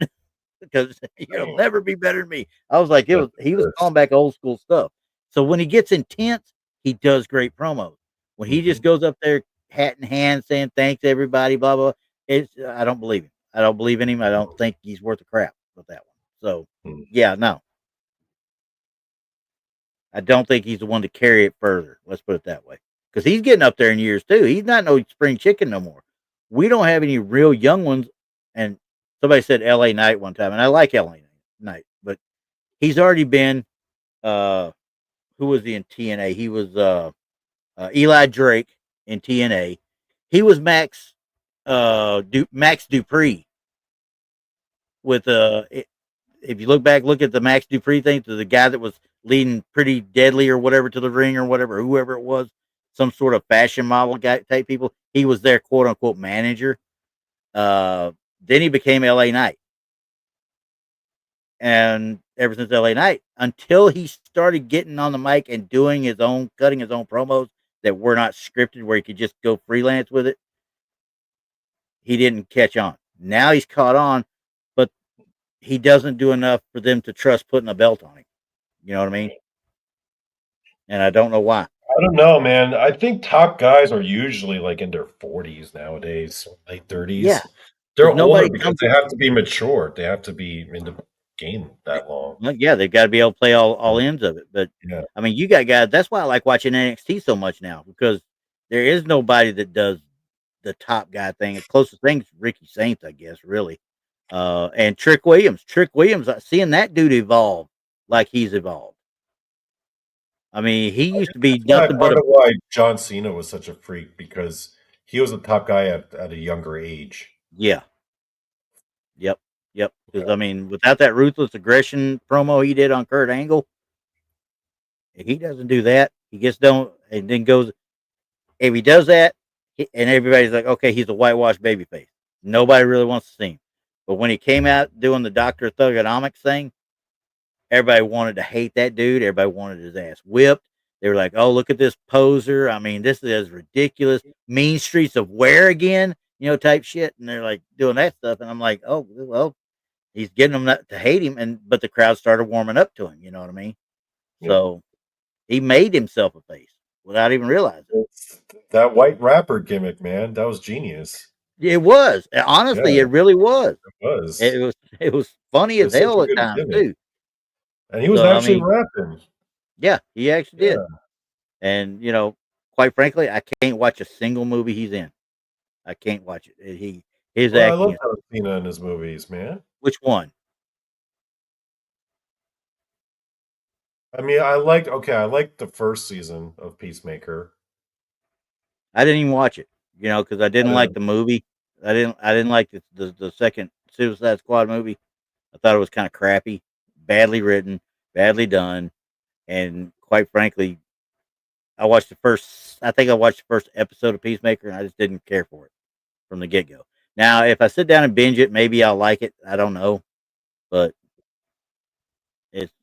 Because you'll never be better than me. I was like, he was calling back old school stuff. So when he gets intense, he does great promos. When he just goes up there, hat in hand, saying thanks everybody, blah blah, I don't believe him. I don't believe in him. I don't think he's worth a crap with that one. So yeah, no. I don't think he's the one to carry it further. Let's put it that way. Because he's getting up there in years too. He's not no spring chicken no more. We don't have any real young ones. And somebody said LA Knight one time, and I like LA Knight, but he's already been who was he in TNA? He was Eli Drake in TNA. He was Max Dupree with if you look back, look at the Max Dupree thing, to the guy that was leading Pretty Deadly or whatever to the ring or whatever, whoever it was, some sort of fashion model guy type people. He was their quote unquote manager. Then he became LA Knight. And ever since LA Knight, until he started getting on the mic and doing cutting his own promos that were not scripted, where he could just go freelance with it, he didn't catch on. Now he's caught on, but he doesn't do enough for them to trust putting a belt on him. You know what I mean? And I don't know why. I don't know, man. I think top guys are usually like in their 40s nowadays, late 30s. Yeah. They're older because they have to be mature. They have to be in the game that long. Well, yeah, they've got to be able to play all ends of it. But Yeah. I mean, you got guys. That's why I like watching NXT so much now, because there is nobody that does the top guy thing. The closest thing is Ricky Saints, I guess, really. And Trick Williams, seeing that dude evolve like he's evolved. I mean, he used to be nothing but part of why John Cena was such a freak, because he was a top guy at a younger age. Yeah. Yep. Because I mean, without that ruthless aggression promo he did on Kurt Angle, he doesn't do that. He gets done and then goes. If he does that, and everybody's like, okay, he's a whitewashed babyface. Nobody really wants to see him. But when he came out doing the Dr. Thugonomics thing, everybody wanted to hate that dude. Everybody wanted his ass whipped. They were like, oh, look at this poser. I mean, this is ridiculous. Mean Streets of Where again? type shit, and they're like doing that stuff, and I'm like, oh well, he's getting them to hate him, but the crowd started warming up to him. You know what I mean? Yep. So he made himself a face without even realizing. It's that white rapper gimmick, man. That was genius. It was honestly, Yeah, it really was. it was. It was funny It as was such hell a at good times gimmick. too. And he was So I actually mean, rapping. yeah, he actually did. Yeah. And quite frankly, I can't watch a single movie he's in. I can't watch it. His Well, I acting love is Cena in his movies, man. which one? I mean, I liked the first season of Peacemaker. I didn't even watch it, because I didn't like didn't. the movie. I didn't like the second Suicide Squad movie. I thought it was kind of crappy, badly written, badly done, and quite frankly, I think I watched the first episode of Peacemaker, and I just didn't care for it from the get go. Now, if I sit down and binge it, maybe I'll like it. I don't know, but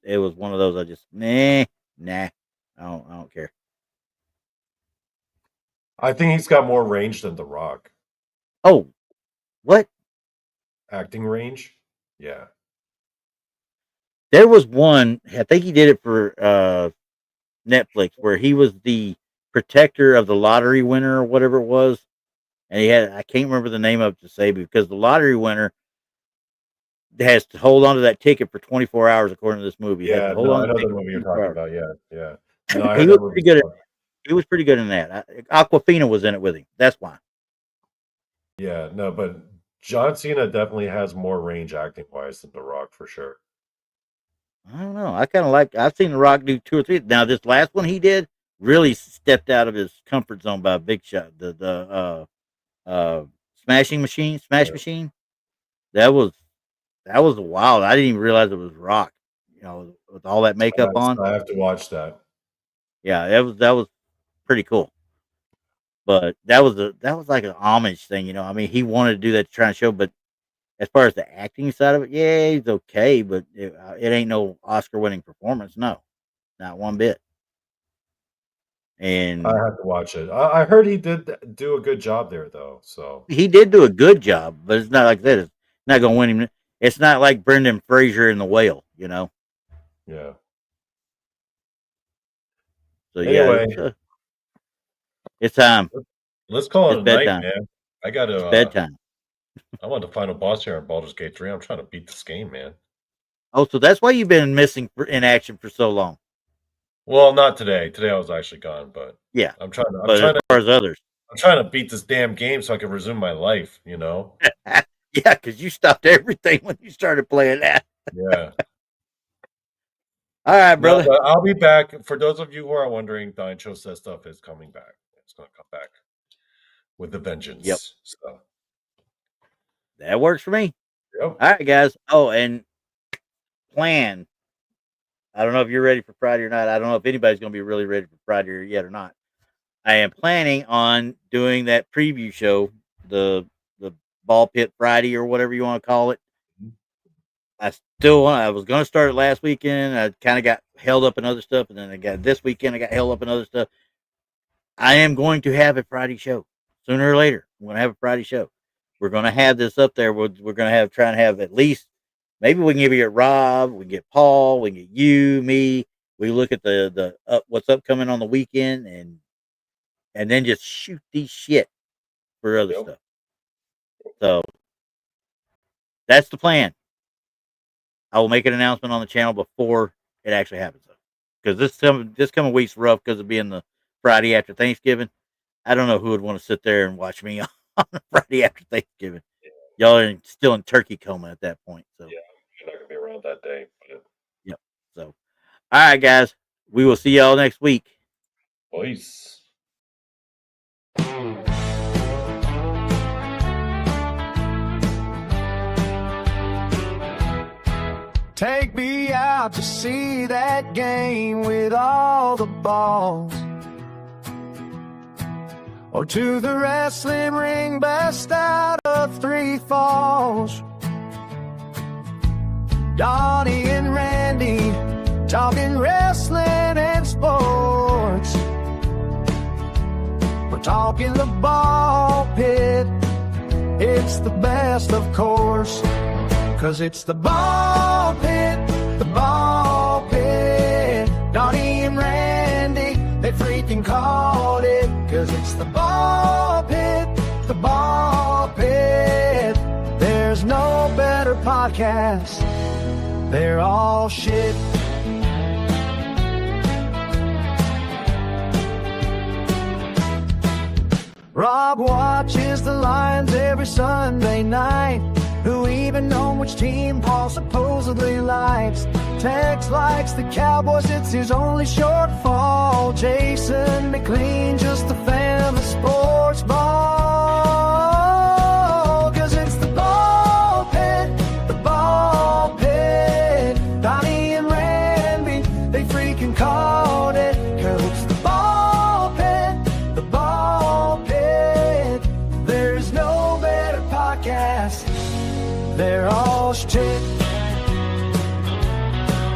it was one of those I just nah. I don't care. I think he's got more range than The Rock. Oh, what? Acting range? Yeah. There was one. I think he did it for Netflix, where he was the protector of the lottery winner or whatever it was, and I can't remember the name of it to say, because the lottery winner has to hold on to that ticket for 24 hours according to this movie. He has to Yeah, hold no, on I to the know the ticket movie for you're 24 talking hours. about. Yeah, yeah. No, I He heard was that movie. pretty good. He was pretty good in that. Aquafina was in it with him. That's why. Yeah, no, but John Cena definitely has more range acting wise than The Rock for sure. I don't know. I kind of like. I've seen The Rock do 2 or 3. Now this last one he did really stepped out of his comfort zone by a big shot. Smash Yeah. Machine. That was wild. I didn't even realize it was Rock. With all that makeup on. I have to watch that. Yeah, that was pretty cool. But that was like an homage thing. I mean, he wanted to do that to try and show, but as far as the acting side of it, yeah, he's okay, but it ain't no Oscar-winning performance. No, not one bit. And I have to watch it. I heard he did do a good job there, though. So he did do a good job, but it's not like that. It's not going to win him. It's not like Brendan Fraser in The Whale, yeah. So yeah, Anyway, it's time. let's call it It's a night, bedtime. man. I It's gotta. bedtime. I want the final boss here in Baldur's Gate 3. I'm trying to beat this game, man. Oh, so that's why you've been missing in action for so long. Well, not today. Today I was actually gone, but Yeah, I'm trying to. but as far as others, I'm trying to beat this damn game so I can resume my life. yeah, because you stopped everything when you started playing that. Yeah. All right, No, brother. but I'll be back. For those of you who are wondering, Donny says stuff is coming back. It's going to come back with a vengeance. Yep. So That works for me. yep. All right, guys. Oh, and plan. I don't know if you're ready for Friday or not. I don't know if anybody's going to be really ready for Friday yet or not. I am planning on doing that preview show, the Ball Pit Friday or whatever you want to call it. I was going to start it last weekend. I kind of got held up in other stuff, and then this weekend I got held up in other stuff. I am going to have a Friday show sooner or later. I'm going to have a Friday show. We're going to have this up there. We're going to try and have at least, maybe we can get Rob, we can get Paul, we can get you, me. We look at the what's upcoming on the weekend, and then just shoot these shit for other stuff. So that's the plan. I will make an announcement on the channel before it actually happens, because this coming week's rough because of being the Friday after Thanksgiving. I don't know who would want to sit there and watch me on the Friday after Thanksgiving. Y'all are still in turkey coma at that point. So yeah, you're not gonna be around that day. But... Yep. So, all right, guys, we will see y'all next week. Peace. Take me out to see that game with all the balls, or to the wrestling ring best out of Three Falls. Donny and Randy talking wrestling and sports. We're talking the ball pit It's the best, of course, 'cause it's the ball pit, the ball pit. Donny and Randy, they freaking called it, 'cause it's the ball pit, the ball pit. There's no better podcast, they're all shit. Rob watches the Lions every Sunday night. Who even know which team Paul supposedly likes? Tex likes the Cowboys, it's his only shortfall. Jason McLean, just a fan of sports ball. 'Cause it's the ball pit, the ball pit. Donny and Randy, they freaking called it. 'Cause it's the ball pit, the ball pit. There's no better podcast, they're all shit.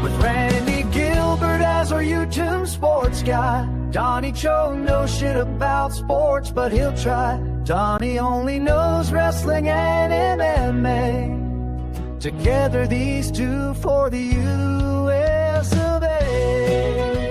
With Randy Gilbert as our YouTube sports guy. Donny Cho knows shit about sports, but he'll try. Donny only knows wrestling and MMA. Together these two for the US of A.